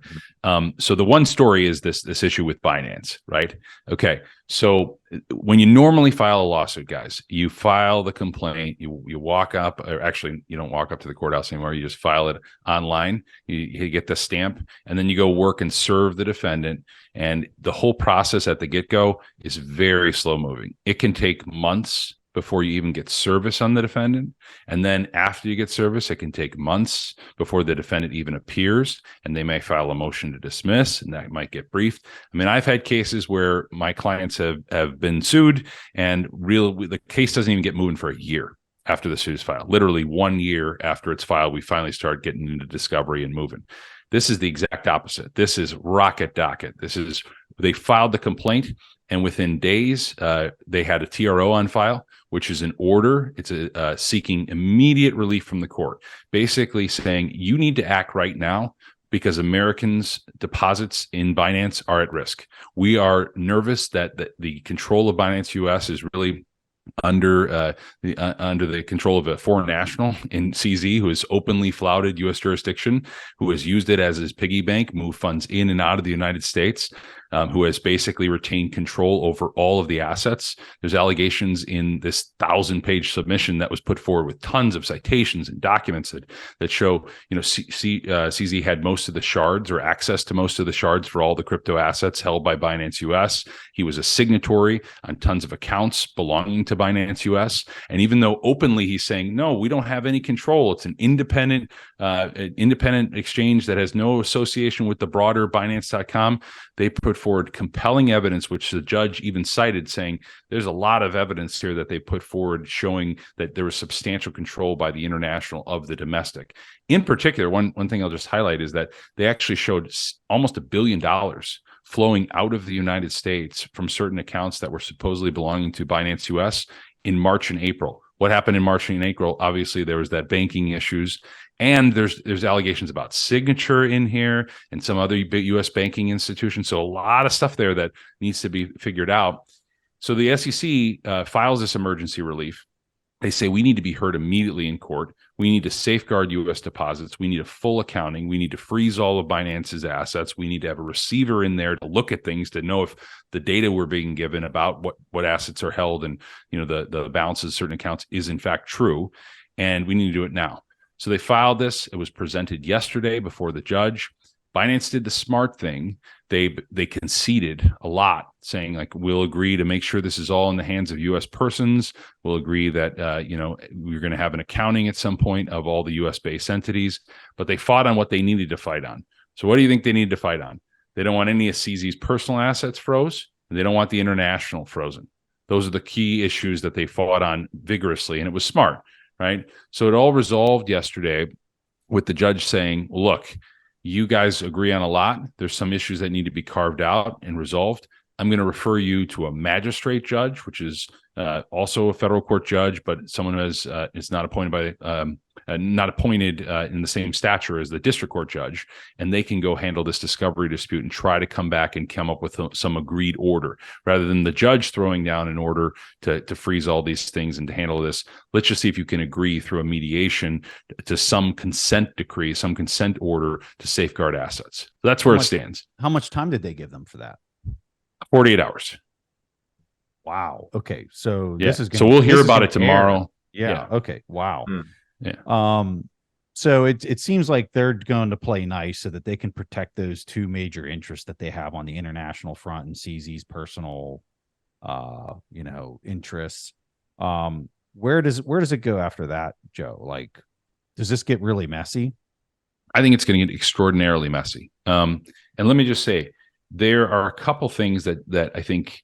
Speaker 3: so the one story is this issue with Binance, right? Okay. So when you normally file a lawsuit, guys, you file the complaint, you walk up, or actually you don't walk up to the courthouse anymore. You just file it online. You get the stamp, and then you go work and serve the defendant. And the whole process at the get-go is very slow moving. It can take months before you even get service on the defendant. And then after you get service, it can take months before the defendant even appears, and they may file a motion to dismiss, and that might get briefed. I mean, I've had cases where my clients have been sued, and the case doesn't even get moving for a year after the suit is filed. Literally 1 year after it's filed, we finally start getting into discovery and moving. This is the exact opposite. This is rocket docket. They filed the complaint, and within days, they had a TRO on file, which is an order. It's seeking immediate relief from the court, basically saying you need to act right now because Americans' deposits in Binance are at risk. We are nervous that the control of Binance US is really under the control of a foreign national in CZ, who has openly flouted U.S. jurisdiction, who has used it as his piggy bank, move funds in and out of the United States, who has basically retained control over all of the assets. There's allegations in this 1,000-page submission that was put forward with tons of citations and documents that show, CZ had most of the shards or access to most of the shards for all the crypto assets held by Binance US. He was a signatory on tons of accounts belonging to Binance US. And even though openly he's saying, no, we don't have any control, it's an independent exchange that has no association with the broader Binance.com, they put forward compelling evidence, which the judge even cited, saying there's a lot of evidence here that they put forward showing that there was substantial control by the international of the domestic. In particular, one thing I'll just highlight is that they actually showed almost $1 billion flowing out of the United States from certain accounts that were supposedly belonging to Binance US in March and April. What happened in March and April? Obviously, there was that banking issues, and there's allegations about signature in here and some other U.S. banking institutions. So a lot of stuff there that needs to be figured out. So the SEC files this emergency relief. They say we need to be heard immediately in court. We need to safeguard U.S. deposits. We need a full accounting. We need to freeze all of Binance's assets. We need to have a receiver in there to look at things, to know if the data we're being given about what assets are held and the balances of certain accounts is in fact true. And we need to do it now. So they filed this. It was presented yesterday before the judge. Binance did the smart thing. They conceded a lot, saying like, we'll agree to make sure this is all in the hands of U.S. persons. We'll agree that we're going to have an accounting at some point of all the U.S. based entities. But they fought on what they needed to fight on. So what do you think they needed to fight on? They don't want any of CZ's personal assets froze, and they don't want the international frozen. Those are the key issues that they fought on vigorously, and it was smart, right? So it all resolved yesterday with the judge saying, well, look, you guys agree on a lot. There's some issues that need to be carved out and resolved. I'm going to refer you to a magistrate judge, which is also a federal court judge, but someone who is not appointed in the same stature as the district court judge, and they can go handle this discovery dispute and try to come back and come up with some agreed order, rather than the judge throwing down an order to freeze all these things and to handle this. Let's just see if you can agree through a mediation to some consent decree, some consent order to safeguard assets. So that's where it stands.
Speaker 2: How much time did they give them for that?
Speaker 3: 48 hours.
Speaker 2: Wow. Okay. So
Speaker 3: Yeah.
Speaker 2: this is
Speaker 3: So we'll hear about it tomorrow.
Speaker 2: Yeah. Okay. Wow.
Speaker 3: Yeah.
Speaker 2: So it seems like they're going to play nice so that they can protect those two major interests that they have on the international front and CZ's personal interests. Where does it go after that, Joe? Like, does this get really messy?
Speaker 3: I think it's going to get extraordinarily messy. And let me just say, there are a couple things that I think,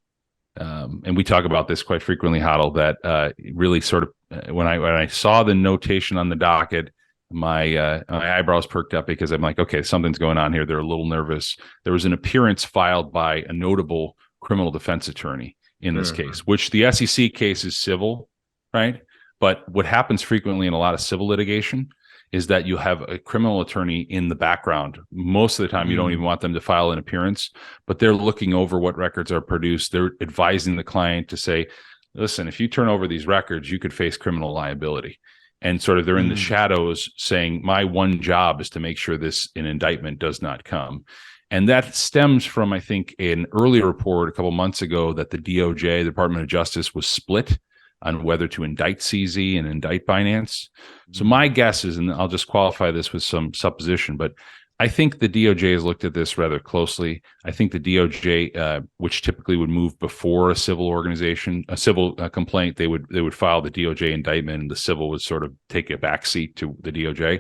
Speaker 3: and we talk about this quite frequently, HODL, that really sort of, when I saw the notation on the docket, my eyebrows perked up, because I'm like, okay, something's going on here. They're a little nervous. There was an appearance filed by a notable criminal defense attorney in this case, which the SEC case is civil, right? But what happens frequently in a lot of civil litigation is that you have a criminal attorney in the background. Most of the time, you don't even want them to file an appearance, but they're looking over what records are produced. They're advising the client to say, listen, if you turn over these records, you could face criminal liability. And sort of they're in the shadows saying, my one job is to make sure an indictment does not come. And that stems from, I think, an earlier report a couple months ago that the DOJ, the Department of Justice, was split on whether to indict CZ and indict Binance. So my guess is, and I'll just qualify this with some supposition, but I think the DOJ has looked at this rather closely. I think the DOJ, which typically would move before a civil organization, a civil complaint, they would file the DOJ indictment, and the civil would sort of take a backseat to the DOJ.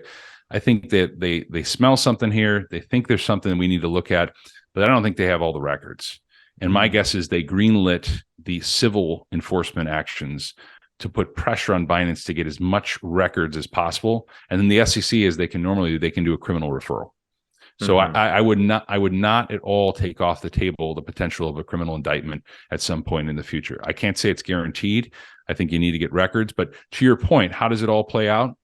Speaker 3: I think that they smell something here. They think there's something we need to look at, but I don't think they have all the records. And my guess is they greenlit the civil enforcement actions to put pressure on Binance to get as much records as possible. And then the SEC, as they can normally do, they can do a criminal referral. So I would not at all take off the table the potential of a criminal indictment at some point in the future. I can't say it's guaranteed. I think you need to get records. But to your point, how does it all play out?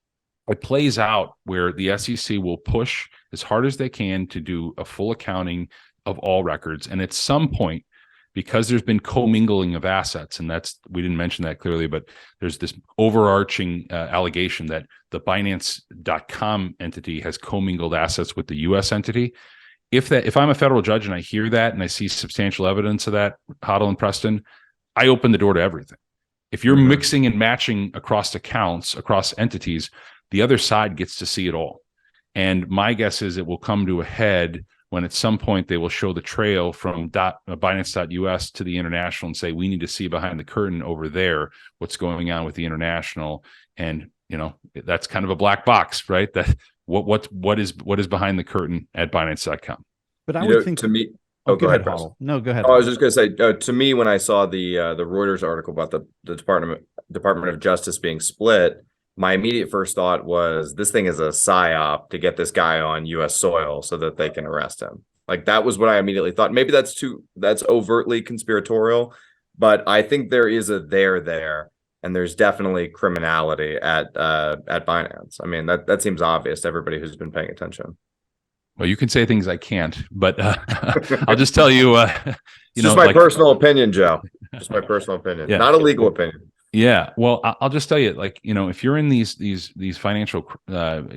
Speaker 3: It plays out where the SEC will push as hard as they can to do a full accounting of all records. And at some point, because there's been commingling of assets, and we didn't mention that clearly, but there's this overarching allegation that the Binance.com entity has commingled assets with the U.S. entity. If I'm a federal judge and I hear that and I see substantial evidence of that, HODL and Preston, I open the door to everything. If you're mixing and matching across accounts, across entities, the other side gets to see it all. And my guess is it will come to a head when at some point they will show the trail from Binance.us to the international and say, we need to see behind the curtain over there what's going on with the international. And, that's kind of a black box, right? That what is behind the curtain at Binance.com.
Speaker 2: But I would think
Speaker 1: to me,
Speaker 2: go ahead, Paul. No, go ahead.
Speaker 1: I was just going to say, to me, when I saw the Reuters article about the Department of Justice being split, my immediate first thought was this thing is a psyop to get this guy on U.S. soil so that they can arrest him. Like, that was what I immediately thought. Maybe that's overtly conspiratorial, but I think there is a there, and there's definitely criminality at Binance. I mean, that seems obvious to everybody who's been paying attention.
Speaker 3: Well, you can say things I can't, but I'll just tell you,
Speaker 1: just my personal opinion, Joe. Just my personal opinion, not a legal opinion.
Speaker 3: Yeah, well, I'll just tell you, if you're in these financial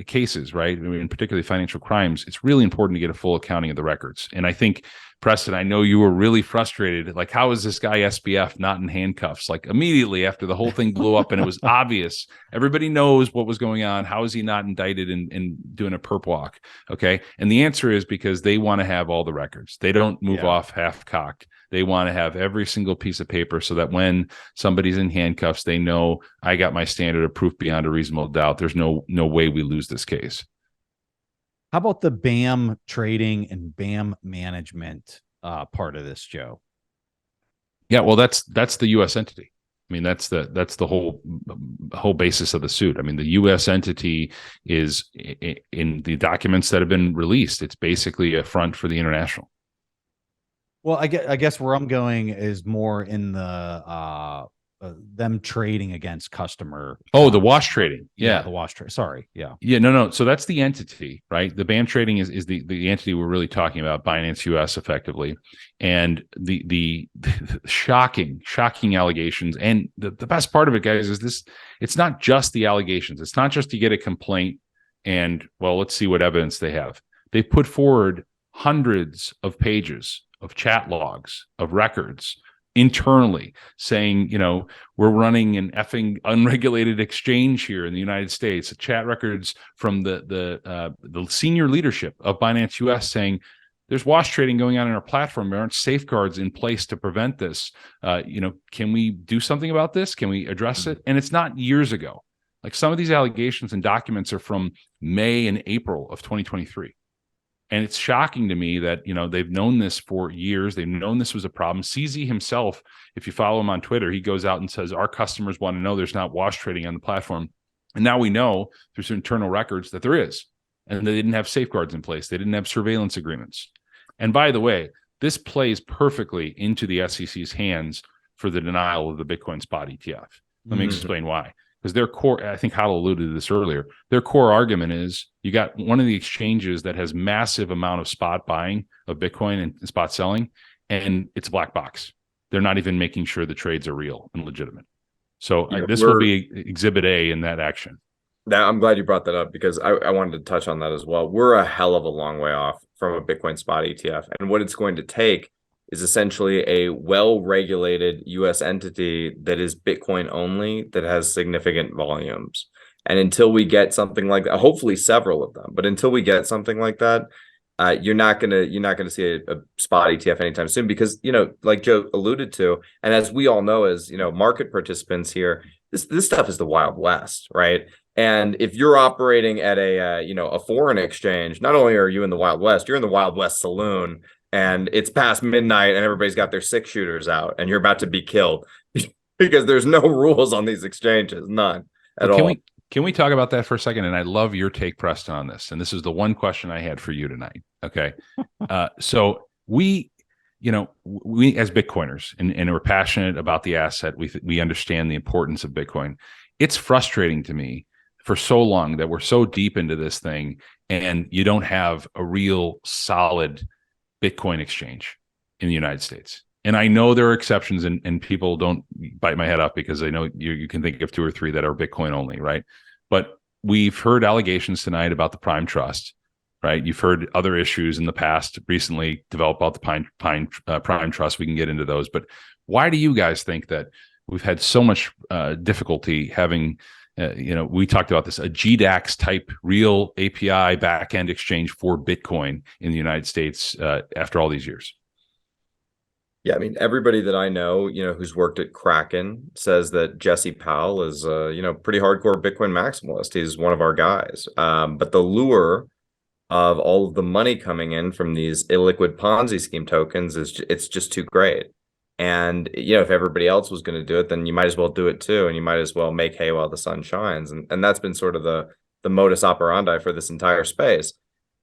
Speaker 3: cases, right, I mean, particularly financial crimes, it's really important to get a full accounting of the records. And I think, Preston, I know you were really frustrated. Like, how is this guy SBF not in handcuffs? Like, immediately after the whole thing blew up and it was obvious, everybody knows what was going on. How is he not indicted and doing a perp walk? Okay, and the answer is because they want to have all the records. They don't move off half-cocked. They want to have every single piece of paper so that when somebody's in handcuffs, they know I got my standard of proof beyond a reasonable doubt. There's no way we lose this case.
Speaker 2: How about the BAM trading and BAM management part of this, Joe?
Speaker 3: Yeah, well, that's the U.S. entity. I mean, that's the whole basis of the suit. I mean, the U.S. entity is in the documents that have been released. It's basically a front for the international.
Speaker 2: Well, I guess where I'm going is more in the them trading against customer.
Speaker 3: Oh, the wash trading. Yeah,
Speaker 2: the wash trade. Sorry. Yeah.
Speaker 3: Yeah, no. So that's the entity, right? The BAM trading is the entity we're really talking about, Binance US effectively. And the shocking allegations. And the best part of it, guys, is this: it's not just the allegations. It's not just you get a complaint and, well, let's see what evidence they have. They put forward hundreds of pages of chat logs, of records internally saying, we're running an effing unregulated exchange here in the United States. Chat records from the senior leadership of Binance US saying there's wash trading going on in our platform. There aren't safeguards in place to prevent this. Can we do something about this? Can we address it? And it's not years ago. Like, some of these allegations and documents are from May and April of 2023. And it's shocking to me that, they've known this for years. They've known this was a problem. CZ himself, if you follow him on Twitter, he goes out and says, our customers want to know there's not wash trading on the platform. And now we know through some internal records that there is. And they didn't have safeguards in place. They didn't have surveillance agreements. And by the way, this plays perfectly into the SEC's hands for the denial of the Bitcoin spot ETF. Let me explain why. Because their core, I think HODL alluded to this earlier, their core argument is you got one of the exchanges that has massive amount of spot buying of Bitcoin and spot selling, and it's a black box. They're not even making sure the trades are real and legitimate. So this will be Exhibit A in that action.
Speaker 1: Now, I'm glad you brought that up, because I wanted to touch on that as well. We're a hell of a long way off from a Bitcoin spot ETF. And what it's going to take is essentially a well-regulated U.S. entity that is Bitcoin only, that has significant volumes. And until we get something like that, hopefully several of them, but until we get something like that, you're not gonna see a spot ETF anytime soon, because like Joe alluded to, and as we all know, as market participants here, this stuff is the Wild West, right? And if you're operating at a foreign exchange, not only are you in the Wild West, you're in the Wild West saloon. And it's past midnight and everybody's got their 6-shooters out and you're about to be killed because there's no rules on these exchanges, none at all.
Speaker 3: Can we talk about that for a second? And I love your take, Preston, on this. And this is the one question I had for you tonight. Okay. So we as Bitcoiners, and we're passionate about the asset. We understand the importance of Bitcoin. It's frustrating to me for so long that we're so deep into this thing and you don't have a real solid Bitcoin exchange in the United States. And I know there are exceptions, and people don't bite my head off because I know you can think of 2 or 3 that are Bitcoin only, right? But we've heard allegations tonight about the Prime Trust, right? You've heard other issues in the past recently developed about the Prime Trust. We can get into those. But why do you guys think that we've had so much difficulty having we talked about this, a GDAX type real API backend exchange for Bitcoin in the United States after all these years?
Speaker 1: Yeah, I mean, everybody that I know, who's worked at Kraken says that Jesse Powell is, pretty hardcore Bitcoin maximalist. He's one of our guys. But the lure of all of the money coming in from these illiquid Ponzi scheme tokens it's just too great. And, if everybody else was going to do it, then you might as well do it too. And you might as well make hay while the sun shines. And that's been sort of the modus operandi for this entire space.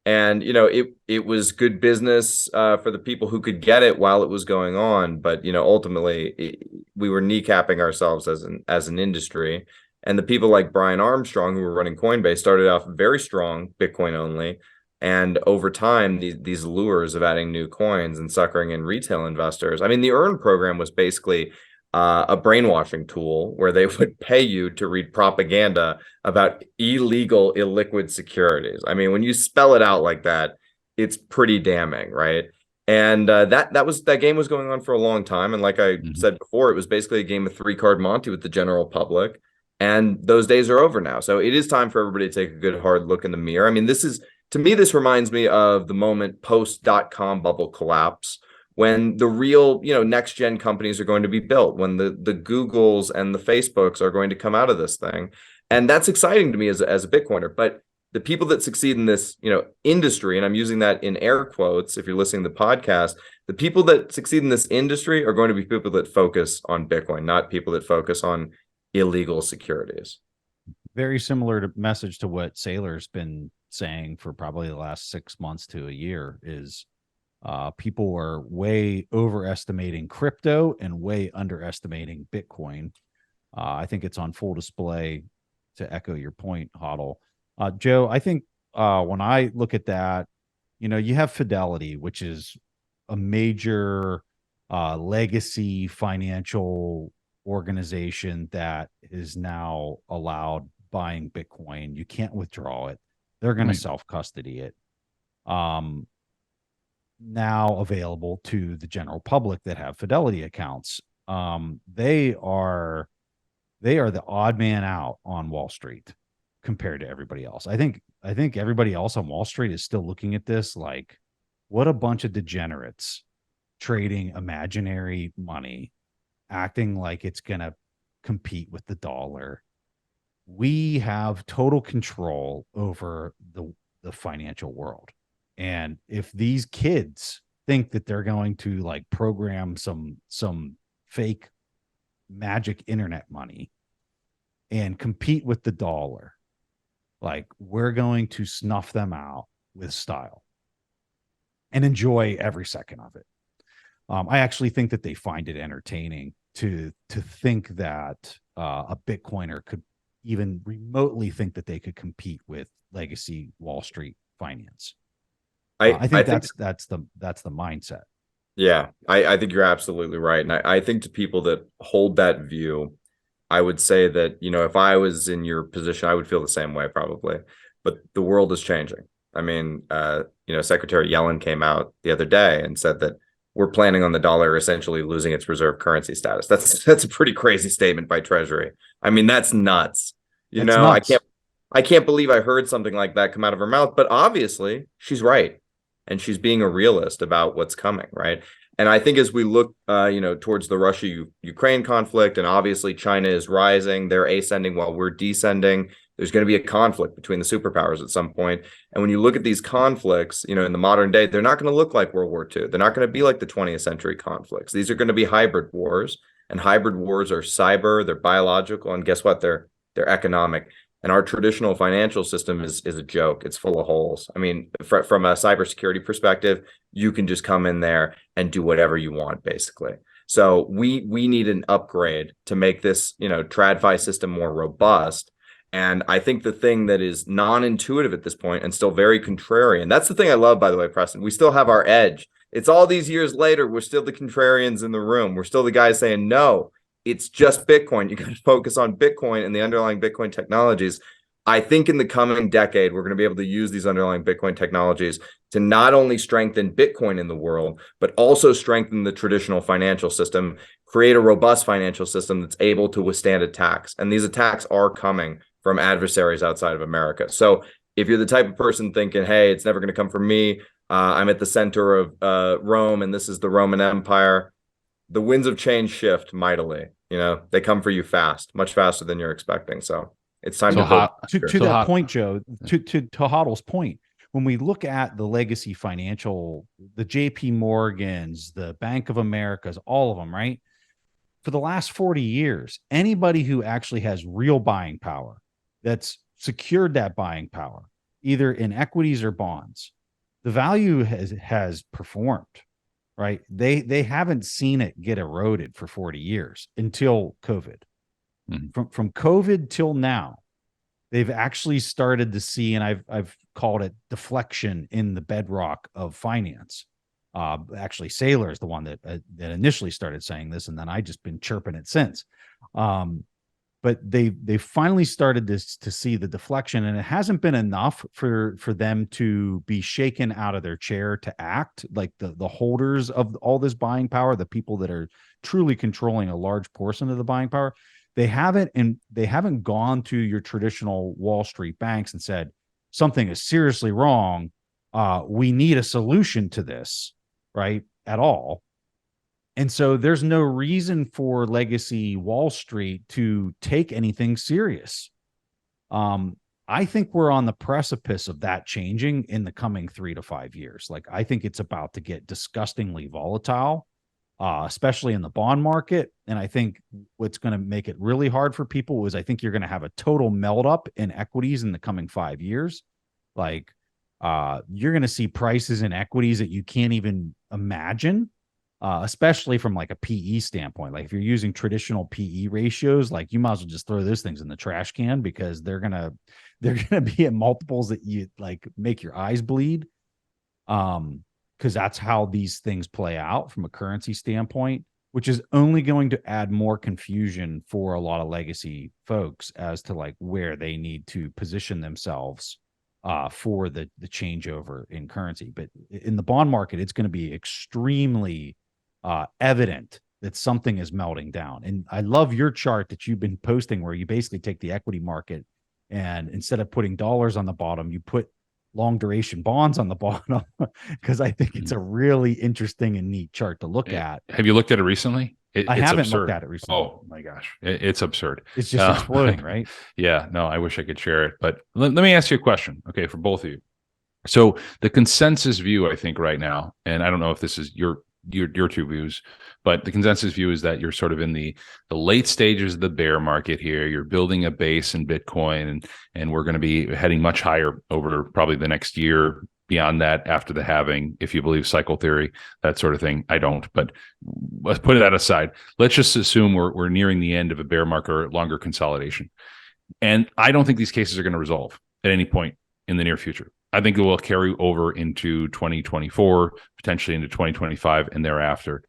Speaker 1: And, it was good business for the people who could get it while it was going on. But, ultimately, we were kneecapping ourselves as an industry. And the people like Brian Armstrong, who were running Coinbase, started off very strong Bitcoin only. And over time, these lures of adding new coins and suckering in retail investors. I mean, the Earn program was basically a brainwashing tool where they would pay you to read propaganda about illegal, illiquid securities. I mean, when you spell it out like that, it's pretty damning, right? And that game was going on for a long time. And like I said before, it was basically a game of 3-card Monte with the general public. And those days are over now. So it is time for everybody to take a good hard look in the mirror. I mean, to me, this reminds me of the moment post-dot-com bubble collapse, when the real, next gen companies are going to be built, when the Googles and the Facebooks are going to come out of this thing. And that's exciting to me as a Bitcoiner. But the people that succeed in this, industry, and I'm using that in air quotes if you're listening to the podcast, the people that succeed in this industry are going to be people that focus on Bitcoin, not people that focus on illegal securities.
Speaker 2: Very similar to message to what Saylor's been saying for probably the last 6 months to a year is people are way overestimating crypto and way underestimating Bitcoin. I think it's on full display to echo your point, HODL. Joe, I think when I look at that, you have Fidelity, which is a major legacy financial organization that is now allowed buying Bitcoin. You can't withdraw it. They're going to self-custody it. Now available to the general public that have Fidelity accounts. They are the odd man out on Wall Street compared to everybody else. I think everybody else on Wall Street is still looking at this like, what a bunch of degenerates trading imaginary money, acting like it's going to compete with the dollar. We have total control over the financial world. And if these kids think that they're going to like program some fake magic internet money and compete with the dollar, like we're going to snuff them out with style and enjoy every second of it. I actually think that they find it entertaining to think that a Bitcoiner could even remotely think that they could compete with legacy Wall Street finance. I think that's the mindset.
Speaker 1: Yeah, I think you're absolutely right. And I think to people that hold that view, I would say that, if I was in your position, I would feel the same way probably. But the world is changing. I mean, Secretary Yellen came out the other day and said that we're planning on the dollar essentially losing its reserve currency status. That's a pretty crazy statement by Treasury. I mean, that's nuts. Nuts. I can't believe I heard something like that come out of her mouth, but obviously she's right. And she's being a realist about what's coming, right? And I think as we look, towards the Russia-Ukraine conflict, and obviously China is rising, they're ascending while we're descending. There's going to be a conflict between the superpowers at some point. And when you look at these conflicts, in the modern day, they're not going to look like World War II. They're not going to be like the 20th century conflicts. These are going to be hybrid wars, and hybrid wars are cyber, they're biological, and guess what? They're economic. And our traditional financial system is a joke. It's full of holes. I mean, from a cybersecurity perspective, you can just come in there and do whatever you want, basically. So we need an upgrade to make this, TradFi system more robust. And I think the thing that is non-intuitive at this point and still very contrarian, that's the thing I love, by the way, Preston, we still have our edge. It's all these years later, we're still the contrarians in the room. We're still the guys saying, no, it's just Bitcoin. You got to focus on Bitcoin and the underlying Bitcoin technologies. I think in the coming decade, we're going to be able to use these underlying Bitcoin technologies to not only strengthen Bitcoin in the world, but also strengthen the traditional financial system, create a robust financial system that's able to withstand attacks. And these attacks are coming from adversaries outside of America. So if you're the type of person thinking, hey, it's never going to come from me, I'm at the center of Rome, and this is the Roman Empire, the winds of change shift mightily. They come for you fast, much faster than you're expecting. So it's time to
Speaker 2: that point, Joe, to HODL's point, when we look at the legacy financial, the JP Morgans, the Bank of Americas, all of them, right? For the last 40 years, anybody who actually has real buying power, that's secured that buying power, either in equities or bonds, the value has performed. Right. They haven't seen it get eroded for 40 years until COVID. From COVID till now, they've actually started to see, and I've called it deflection in the bedrock of finance. Actually, Saylor is the one that initially started saying this, and then I just been chirping it since. But they finally started to see the deflection, and it hasn't been enough for them to be shaken out of their chair to act like the holders of all this buying power, the people that are truly controlling a large portion of the buying power. They haven't gone to your traditional Wall Street banks and said something is seriously wrong. We need a solution to this, right? At all. And so there's no reason for legacy Wall Street to take anything serious. I I think we're on the precipice of that changing in the coming 3 to 5 years. Like, I think it's about to get disgustingly volatile, especially in the bond market. And I think what's going to make it really hard for people is I think you're going to have a total melt up in equities in the coming 5 years. Like, you're going to see prices in equities that you can't even imagine, especially from like a PE standpoint. Like, if you're using traditional PE ratios, like, you might as well just throw those things in the trash can, because they're gonna be at multiples that you like make your eyes bleed. Because that's how these things play out from a currency standpoint, which is only going to add more confusion for a lot of legacy folks as to like where they need to position themselves for the changeover in currency. But in the bond market, it's going to be extremely evident that something is melting down. And I love your chart that you've been posting, where you basically take the equity market, and instead of putting dollars on the bottom, you put long duration bonds on the bottom, because I think it's a really interesting and neat chart to look at.
Speaker 3: Have you looked at it recently?
Speaker 2: I
Speaker 3: It's
Speaker 2: haven't
Speaker 3: absurd.
Speaker 2: looked at it recently.
Speaker 3: Oh my gosh, it's absurd.
Speaker 2: It's just exploding, right?
Speaker 3: Yeah, no, I wish I could share it, but let me ask you a question, okay, for both of you. So the consensus view, I think, right now, and I don't know if this is your two views, but the consensus view is that you're sort of in the late stages of the bear market here. You're building a base in Bitcoin, and we're going to be heading much higher over probably the next year. Beyond that, after the halving, if you believe cycle theory, that sort of thing. I don't, but let's put that aside. Let's just assume we're nearing the end of a bear market or longer consolidation. And I don't think these cases are going to resolve at any point in the near future. I think it will carry over into 2024, potentially into 2025 and thereafter.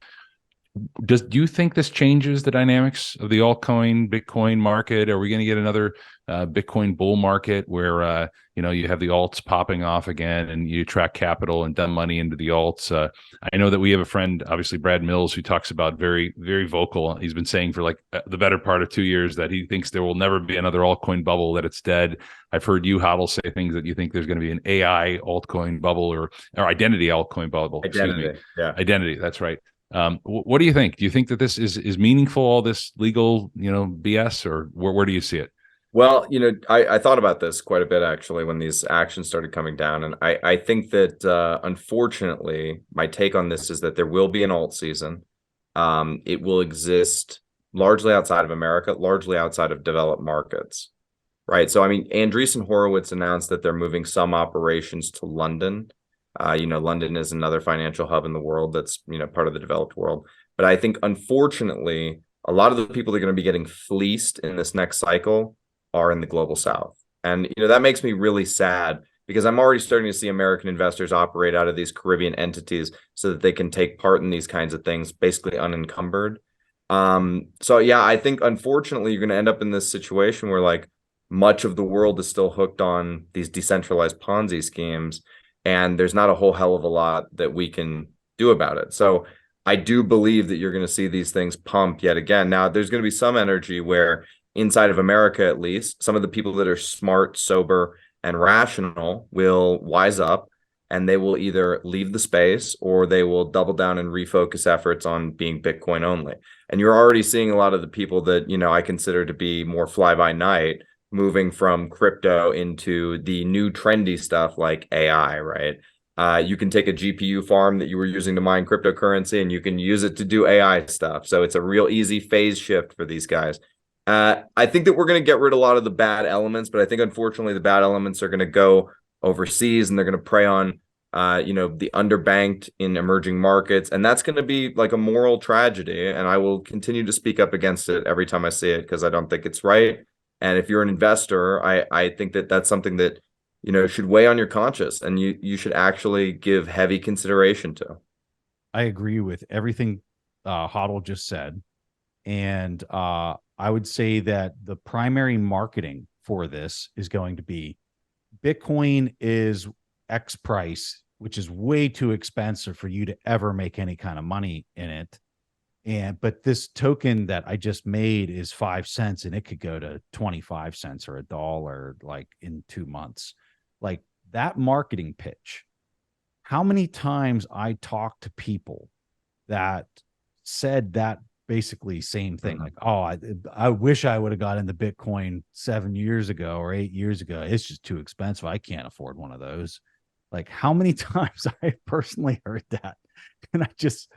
Speaker 3: Do you think this changes the dynamics of the altcoin Bitcoin market? Are we going to get another Bitcoin bull market where you have the alts popping off again, and you attract capital and dump money into the alts? I know that we have a friend, obviously Brad Mills, who talks about very, very vocal. He's been saying for like the better part of 2 years that he thinks there will never be another altcoin bubble, that it's dead. I've heard you, HODL, say things that you think there's going to be an AI altcoin bubble or identity altcoin bubble.
Speaker 1: Identity.
Speaker 3: Excuse me.
Speaker 1: Yeah.
Speaker 3: Identity. That's right. What do you think? Do you think that this is meaningful, all this legal, BS, or where do you see it?
Speaker 1: Well, I thought about this quite a bit, actually, when these actions started coming down. And I think that, unfortunately, my take on this is that there will be an alt season. It will exist largely outside of America, largely outside of developed markets, right? So, I mean, Andreessen Horowitz announced that they're moving some operations to London. London is another financial hub in the world that's, part of the developed world. But I think, unfortunately, a lot of the people that are going to be getting fleeced in this next cycle are in the global South. And, that makes me really sad, because I'm already starting to see American investors operate out of these Caribbean entities so that they can take part in these kinds of things, basically unencumbered. So, yeah, I think, unfortunately, you're going to end up in this situation where, like, much of the world is still hooked on these decentralized Ponzi schemes, and there's not a whole hell of a lot that we can do about it. So I do believe that you're going to see these things pump yet again. Now, there's going to be some energy where, inside of America at least, some of the people that are smart, sober, and rational will wise up, and they will either leave the space or they will double down and refocus efforts on being Bitcoin only. And you're already seeing a lot of the people that, I consider to be more fly-by-night moving from crypto into the new trendy stuff like AI, right? You can take a GPU farm that you were using to mine cryptocurrency, and you can use it to do AI stuff. So it's a real easy phase shift for these guys. I think that we're going to get rid of a lot of the bad elements, but I think, unfortunately, the bad elements are going to go overseas, and they're going to prey on, the underbanked in emerging markets. And that's going to be like a moral tragedy. And I will continue to speak up against it every time I see it, because I don't think it's right. And if you're an investor, I think that that's something that, should weigh on your conscience, and you should actually give heavy consideration to.
Speaker 2: I agree with everything HODL just said. And I would say that the primary marketing for this is going to be Bitcoin is X price, which is way too expensive for you to ever make any kind of money in it. But this token that I just made is 5 cents, and it could go to 25 cents or $1 like in 2 months. Like, that marketing pitch, how many times I talked to people that said that basically same thing. Like, oh, I wish I would have got into Bitcoin 7 years ago or 8 years ago. It's just too expensive. I can't afford one of those. Like, how many times I personally heard that, and I just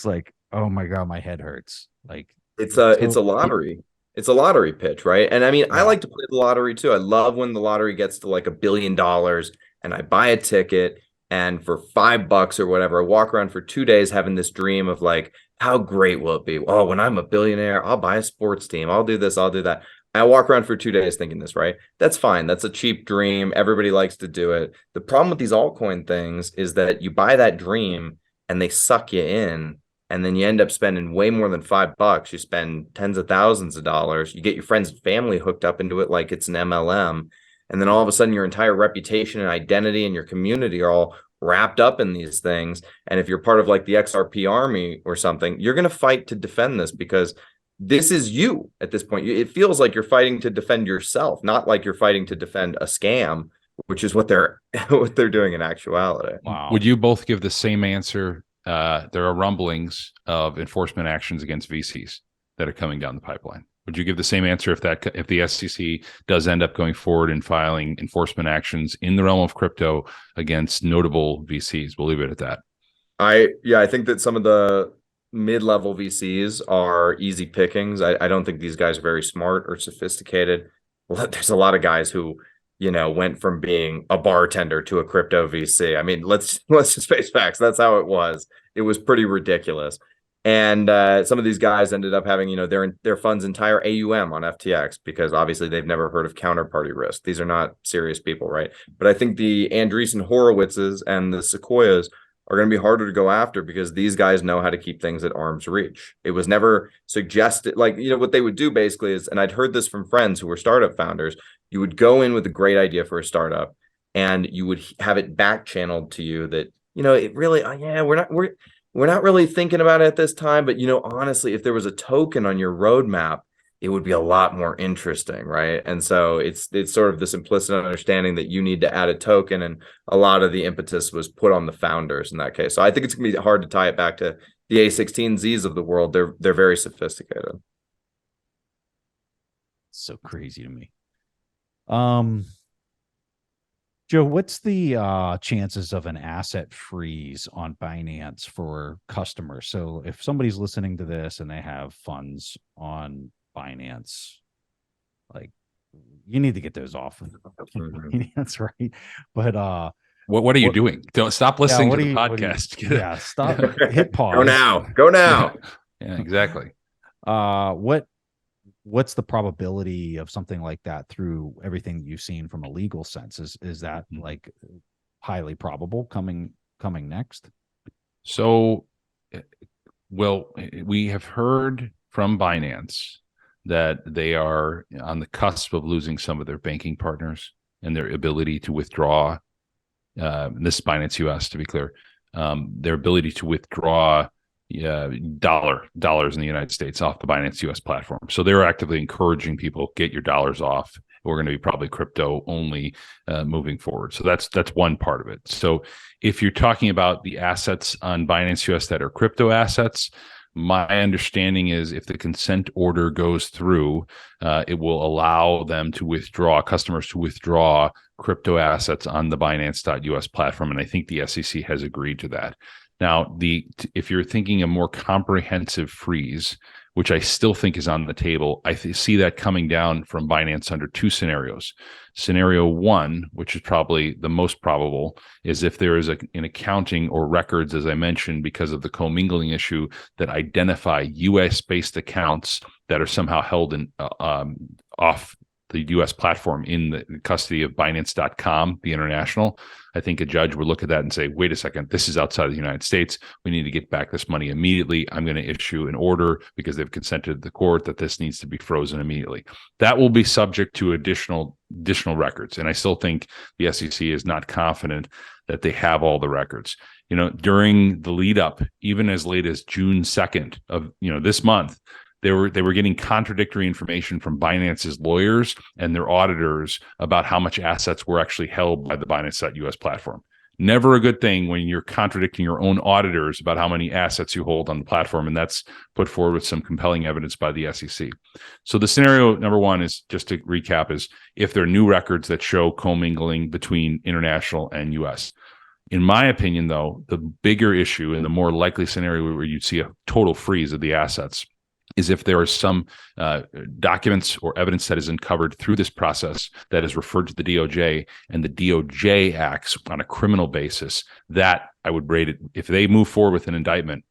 Speaker 2: like, oh my god, my head hurts. Like,
Speaker 1: it's a lottery. It's a lottery pitch, right? And I mean, I like to play the lottery too. I love when the lottery gets to like $1 billion and I buy a ticket, and for $5 or whatever, I walk around for 2 days having this dream of like, how great will it be? Oh, when I'm a billionaire, I'll buy a sports team. I'll do this, I'll do that. I walk around for 2 days thinking this, right? That's fine. That's a cheap dream. Everybody likes to do it. The problem with these altcoin things is that you buy that dream and they suck you in, and then you end up spending way more than $5. You spend tens of thousands of dollars. You get your friends and family hooked up into it like it's an MLM. And then all of a sudden your entire reputation and identity and your community are all wrapped up in these things. And if you're part of like the XRP army or something, you're going to fight to defend this, because this is you at this point. It feels like you're fighting to defend yourself, not like you're fighting to defend a scam, which is what they're doing in actuality.
Speaker 2: wow.
Speaker 3: Would you both give the same answer? There are rumblings of enforcement actions against VCs that are coming down the pipeline. Would you give the same answer if the SEC does end up going forward and filing enforcement actions in the realm of crypto against notable VCs? We'll leave it at that.
Speaker 1: I think that some of the mid-level VCs are easy pickings. I don't think these guys are very smart or sophisticated. Well, there's a lot of guys who, went from being a bartender to a crypto VC. I mean, let's just face facts. That's how it was. It was pretty ridiculous. And some of these guys ended up having, their fund's entire AUM on FTX, because obviously they've never heard of counterparty risk. These are not serious people, right? But I think the Andreessen Horowitzes and the Sequoias are going to be harder to go after, because these guys know how to keep things at arm's reach. It was never suggested, like, what they would do basically is, and I'd heard this from friends who were startup founders, you would go in with a great idea for a startup and you would have it back channeled to you that, it really, we're not really thinking about it at this time, but honestly, if there was a token on your roadmap, it would be a lot more interesting, right? And so it's sort of this implicit understanding that you need to add a token, and a lot of the impetus was put on the founders in that case. So I think it's gonna be hard to tie it back to the A16Zs of the world. They're very sophisticated.
Speaker 2: So crazy to me. Joe, what's the chances of an asset freeze on Binance for customers? So if somebody's listening to this and they have funds on Binance, like, you need to get those off of Binance, right? But
Speaker 3: what are you doing? Don't stop listening to the podcast.
Speaker 2: Stop. Hit pause.
Speaker 1: Go now.
Speaker 3: Yeah, exactly.
Speaker 2: What's the probability of something like that through everything that you've seen from a legal sense? Is that like highly probable coming next?
Speaker 3: So, well, we have heard from Binance that they are on the cusp of losing some of their banking partners and their ability to withdraw. This is Binance US, to be clear, their ability to withdraw dollars in the United States off the Binance US platform. So they're actively encouraging people, get your dollars off. We're going to be probably crypto only moving forward. So that's one part of it. So if you're talking about the assets on Binance US that are crypto assets, my understanding is if the consent order goes through, it will allow them to withdraw, customers to withdraw crypto assets on the Binance.us platform. And I think the SEC has agreed to that. Now, if you're thinking a more comprehensive freeze, which I still think is on the table, I see that coming down from Binance under two scenarios. Scenario one, which is probably the most probable, is if there is an accounting or records, as I mentioned, because of the commingling issue, that identify US-based accounts that are somehow held in off the US platform in the custody of Binance.com, the international. I think a judge would look at that and say, wait a second, this is outside of the United States. We need to get back this money immediately. I'm going to issue an order, because they've consented to the court, that this needs to be frozen immediately. That will be subject to additional records. And I still think the SEC is not confident that they have all the records. During the lead up, even as late as June 2nd of this month, they were getting contradictory information from Binance's lawyers and their auditors about how much assets were actually held by the Binance.us platform. Never a good thing when you're contradicting your own auditors about how many assets you hold on the platform. And that's put forward with some compelling evidence by the SEC. So the scenario number one is, just to recap, is if there are new records that show commingling between international and US. In my opinion, though, the bigger issue and the more likely scenario where you'd see a total freeze of the assets is if there are some documents or evidence that is uncovered through this process that is referred to the DOJ, and the DOJ acts on a criminal basis. That I would rate it, if they move forward with an indictment,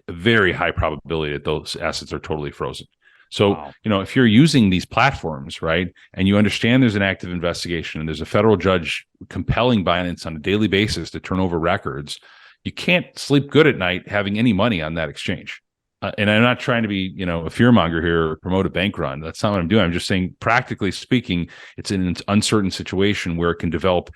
Speaker 3: a very high probability that those assets are totally frozen. So,
Speaker 2: Wow.
Speaker 3: if you're using these platforms, right, and you understand there's an active investigation and there's a federal judge compelling Binance on a daily basis to turn over records, you can't sleep good at night having any money on that exchange. And I'm not trying to be, a fearmonger here or promote a bank run. That's not what I'm doing. I'm just saying, practically speaking, it's in an uncertain situation where it can develop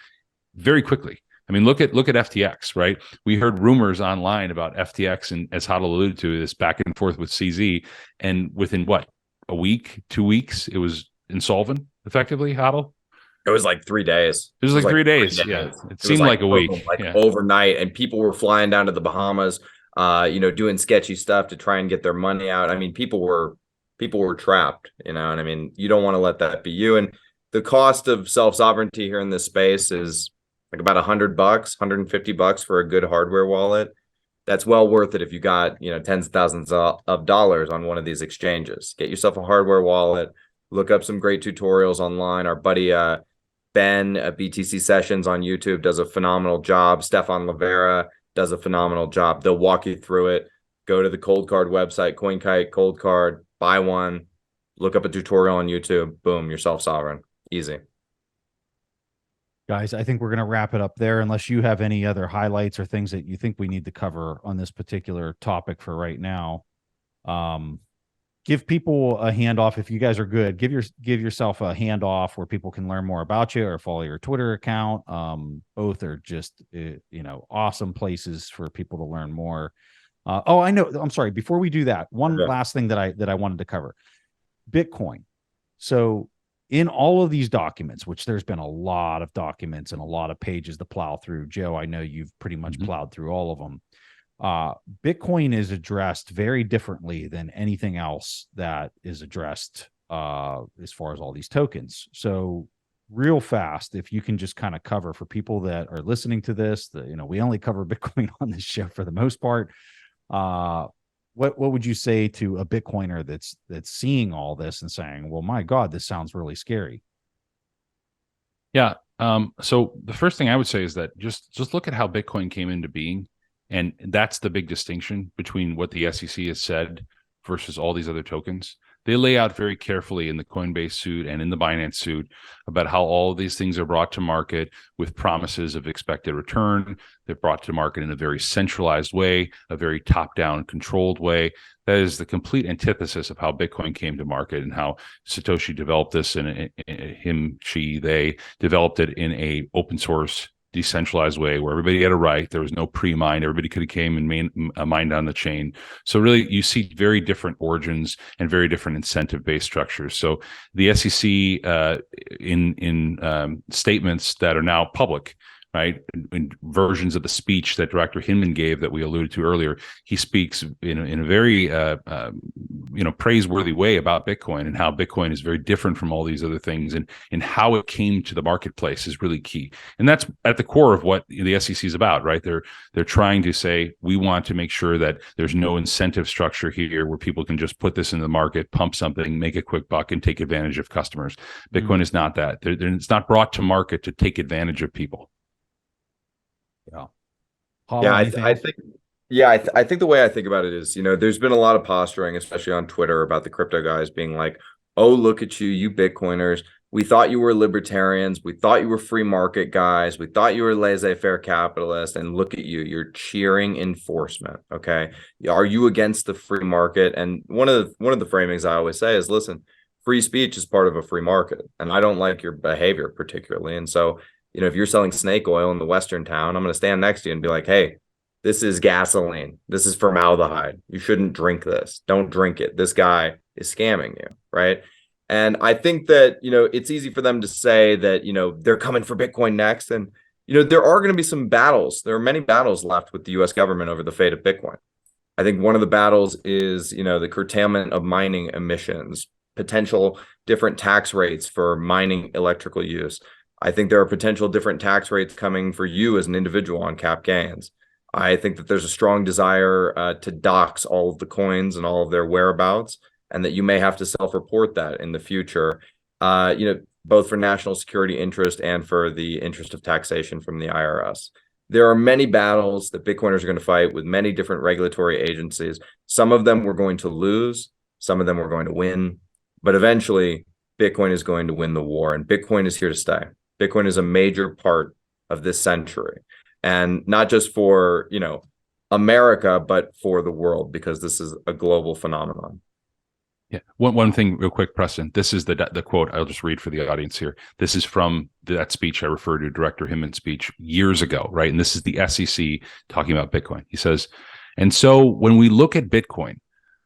Speaker 3: very quickly. I mean, look at FTX, right? We heard rumors online about FTX, and as HODL alluded to, this back and forth with CZ, and within what, a week, 2 weeks, it was insolvent, effectively, HODL?
Speaker 1: It was like 3 days.
Speaker 3: It was like 3 days. Yeah, it seemed like a week,
Speaker 1: like overnight, and people were flying down to the Bahamas, doing sketchy stuff to try and get their money out. I mean, people were trapped, and I mean, you don't want to let that be you. And the cost of self-sovereignty here in this space is like about $100, $150 for a good hardware wallet. That's well worth it if you got, tens of thousands of dollars on one of these exchanges. Get yourself a hardware wallet, look up some great tutorials online. Our buddy Ben at BTC Sessions on YouTube does a phenomenal job. Stefan Livera does a phenomenal job. They'll walk you through it. Go to the Cold Card website, CoinKite, Cold Card, buy one, look up a tutorial on YouTube. Boom, you're self-sovereign. Easy.
Speaker 2: Guys, I think we're going to wrap it up there, unless you have any other highlights or things that you think we need to cover on this particular topic for right now. Give people a handoff if you guys are good. Give yourself a handoff where people can learn more about you or follow your Twitter account. Both are just awesome places for people to learn more. I know. I'm sorry. Before we do that, one last thing that I wanted to cover: Bitcoin. So in all of these documents, which there's been a lot of documents and a lot of pages to plow through, Joe, I know you've pretty much plowed through all of them. Bitcoin is addressed very differently than anything else that is addressed as far as all these tokens. So real fast, if you can just kind of cover for people that are listening to this, we only cover Bitcoin on this show for the most part. What would you say to a Bitcoiner that's seeing all this and saying, well, my God, this sounds really scary?
Speaker 3: Yeah. So the first thing I would say is that just look at how Bitcoin came into being. And that's the big distinction between what the SEC has said versus all these other tokens. They lay out very carefully in the Coinbase suit and in the Binance suit about how all of these things are brought to market with promises of expected return. They're brought to market in a very centralized way, a very top-down controlled way. That is the complete antithesis of how Bitcoin came to market and how Satoshi developed this, and they developed it in a open source, decentralized way where everybody had a right. There was no pre-mine. Everybody could have came and mined on the chain. So really, you see very different origins and very different incentive-based structures. So the SEC in statements that are now public, right, in versions of the speech that Director Hinman gave that we alluded to earlier, he speaks in a very praiseworthy way about Bitcoin and how Bitcoin is very different from all these other things, and how it came to the marketplace is really key. And that's at the core of what the SEC is about, right? They're trying to say, we want to make sure that there's no incentive structure here where people can just put this in the market, pump something, make a quick buck, and take advantage of customers. Bitcoin is not that. It's not brought to market to take advantage of people.
Speaker 2: Yeah.
Speaker 1: I think the way I think about it is, there's been a lot of posturing, especially on Twitter, about the crypto guys being like, oh, look at you Bitcoiners. We thought you were libertarians. We thought you were free market guys. We thought you were laissez-faire capitalists. And look at you. You're cheering enforcement. Okay. Are you against the free market? And one of the framings I always say is, listen, free speech is part of a free market. And I don't like your behavior particularly. And so, if you're selling snake oil in the Western town, I'm going to stand next to you and be like, hey, this is gasoline. This is formaldehyde. You shouldn't drink this. Don't drink it. This guy is scamming you, right? And I think that, it's easy for them to say that, they're coming for Bitcoin next. And, there are going to be some battles. There are many battles left with the U.S. government over the fate of Bitcoin. I think one of the battles is, the curtailment of mining emissions, potential different tax rates for mining electrical use. I think there are potential different tax rates coming for you as an individual on cap gains. I think that there's a strong desire to dox all of the coins and all of their whereabouts, and that you may have to self-report that in the future, both for national security interest and for the interest of taxation from the IRS. There are many battles that Bitcoiners are going to fight with many different regulatory agencies. Some of them we're going to lose, some of them we're going to win, but eventually Bitcoin is going to win the war, and Bitcoin is here to stay. Bitcoin is a major part of this century, and not just for, America, but for the world, because this is a global phenomenon.
Speaker 3: Yeah. One thing real quick, Preston. This is the quote I'll just read for the audience here. This is from that speech I referred to, Director Hinman's speech years ago, right? And this is the SEC talking about Bitcoin. He says, and so when we look at Bitcoin,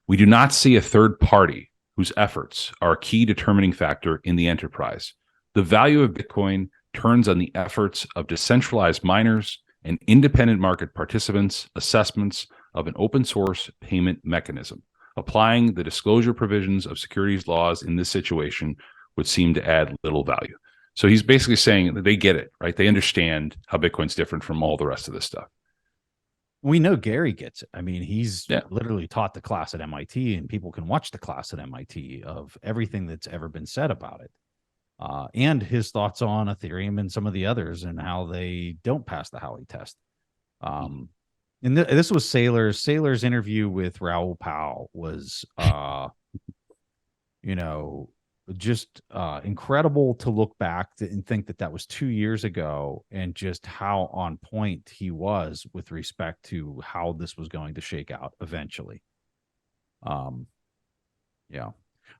Speaker 3: we do not see a third party whose efforts are a key determining factor in the enterprise. The value of Bitcoin turns on the efforts of decentralized miners and independent market participants' assessments of an open source payment mechanism. Applying the disclosure provisions of securities laws in this situation would seem to add little value. So he's basically saying that they get it, right? They understand how Bitcoin's different from all the rest of this stuff.
Speaker 2: We know Gary gets it. I mean, he's literally taught the class at MIT, and people can watch the class at MIT of everything that's ever been said about it. And his thoughts on Ethereum and some of the others and how they don't pass the Howey test. And this was Saylor's. Saylor's interview with Raoul Pal was, just incredible to look back and think that was 2 years ago, and just how on point he was with respect to how this was going to shake out eventually.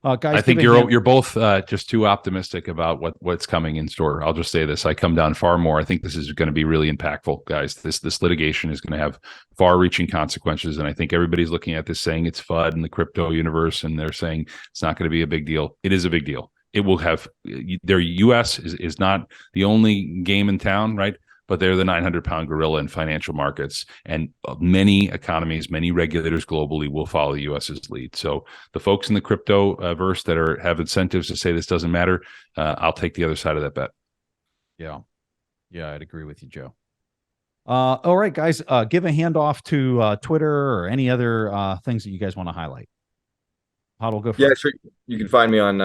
Speaker 2: Guys,
Speaker 3: I think you're both just too optimistic about what's coming in store. I'll just say this: I come down far more. I think this is going to be really impactful, guys. This litigation is going to have far-reaching consequences, and I think everybody's looking at this saying it's FUD in the crypto universe, and they're saying it's not going to be a big deal. It is a big deal. It will have their U.S. is not the only game in town, right? But they're the 900-pound gorilla in financial markets, and many economies, many regulators globally will follow the U.S.'s lead. So the folks in the crypto verse that have incentives to say this doesn't matter, I'll take the other side of that bet.
Speaker 2: Yeah, I'd agree with you, Joe. All right, guys, give a handoff to Twitter or any other things that you guys want to highlight. HODL, go first.
Speaker 1: Yeah, sure. You can find me on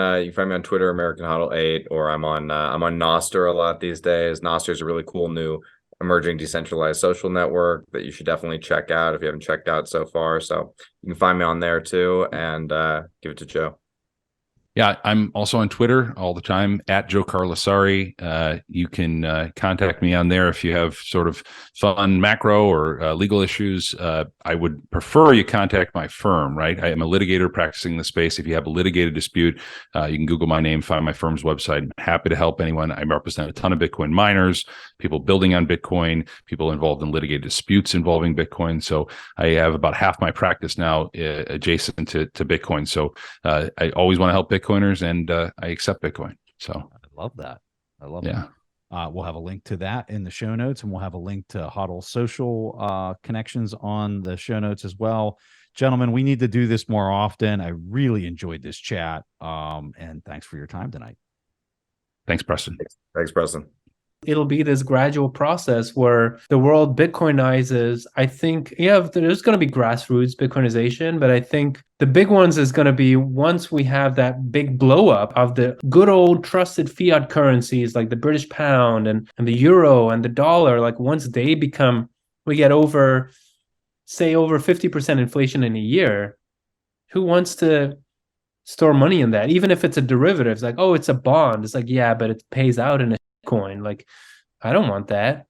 Speaker 1: Twitter, American HODL 8, or I'm on Nostr a lot these days. Nostr is a really cool new emerging decentralized social network that you should definitely check out if you haven't checked out so far. So you can find me on there too, and give it to Joe.
Speaker 3: Yeah, I'm also on Twitter all the time at Joe Carlasare. You can contact me on there if you have sort of fun macro or legal issues. I would prefer you contact my firm, right? I am a litigator practicing in the space. If you have a litigated dispute, you can Google my name, find my firm's website. I'm happy to help anyone. I represent a ton of Bitcoin miners, people building on Bitcoin, people involved in litigated disputes involving Bitcoin. So I have about half my practice now adjacent to Bitcoin. So I always want to help Bitcoiners, and I accept Bitcoin. So
Speaker 2: I love that. We'll have a link to that in the show notes, and we'll have a link to HODL social connections on the show notes as well. Gentlemen, we need to do this more often. I really enjoyed this chat, and thanks for your time tonight.
Speaker 3: Thanks, Preston.
Speaker 1: Thanks, Preston.
Speaker 5: It'll be this gradual process where the world Bitcoinizes. I think, there's going to be grassroots Bitcoinization, but I think the big ones is going to be once we have that big blow up of the good old trusted fiat currencies like the British pound and the euro and the dollar. Like once we get over 50% inflation in a year, who wants to store money in that? Even if it's a derivative, it's like, oh, it's a bond. It's like, yeah, but it pays out in a coin. Like, I don't want that.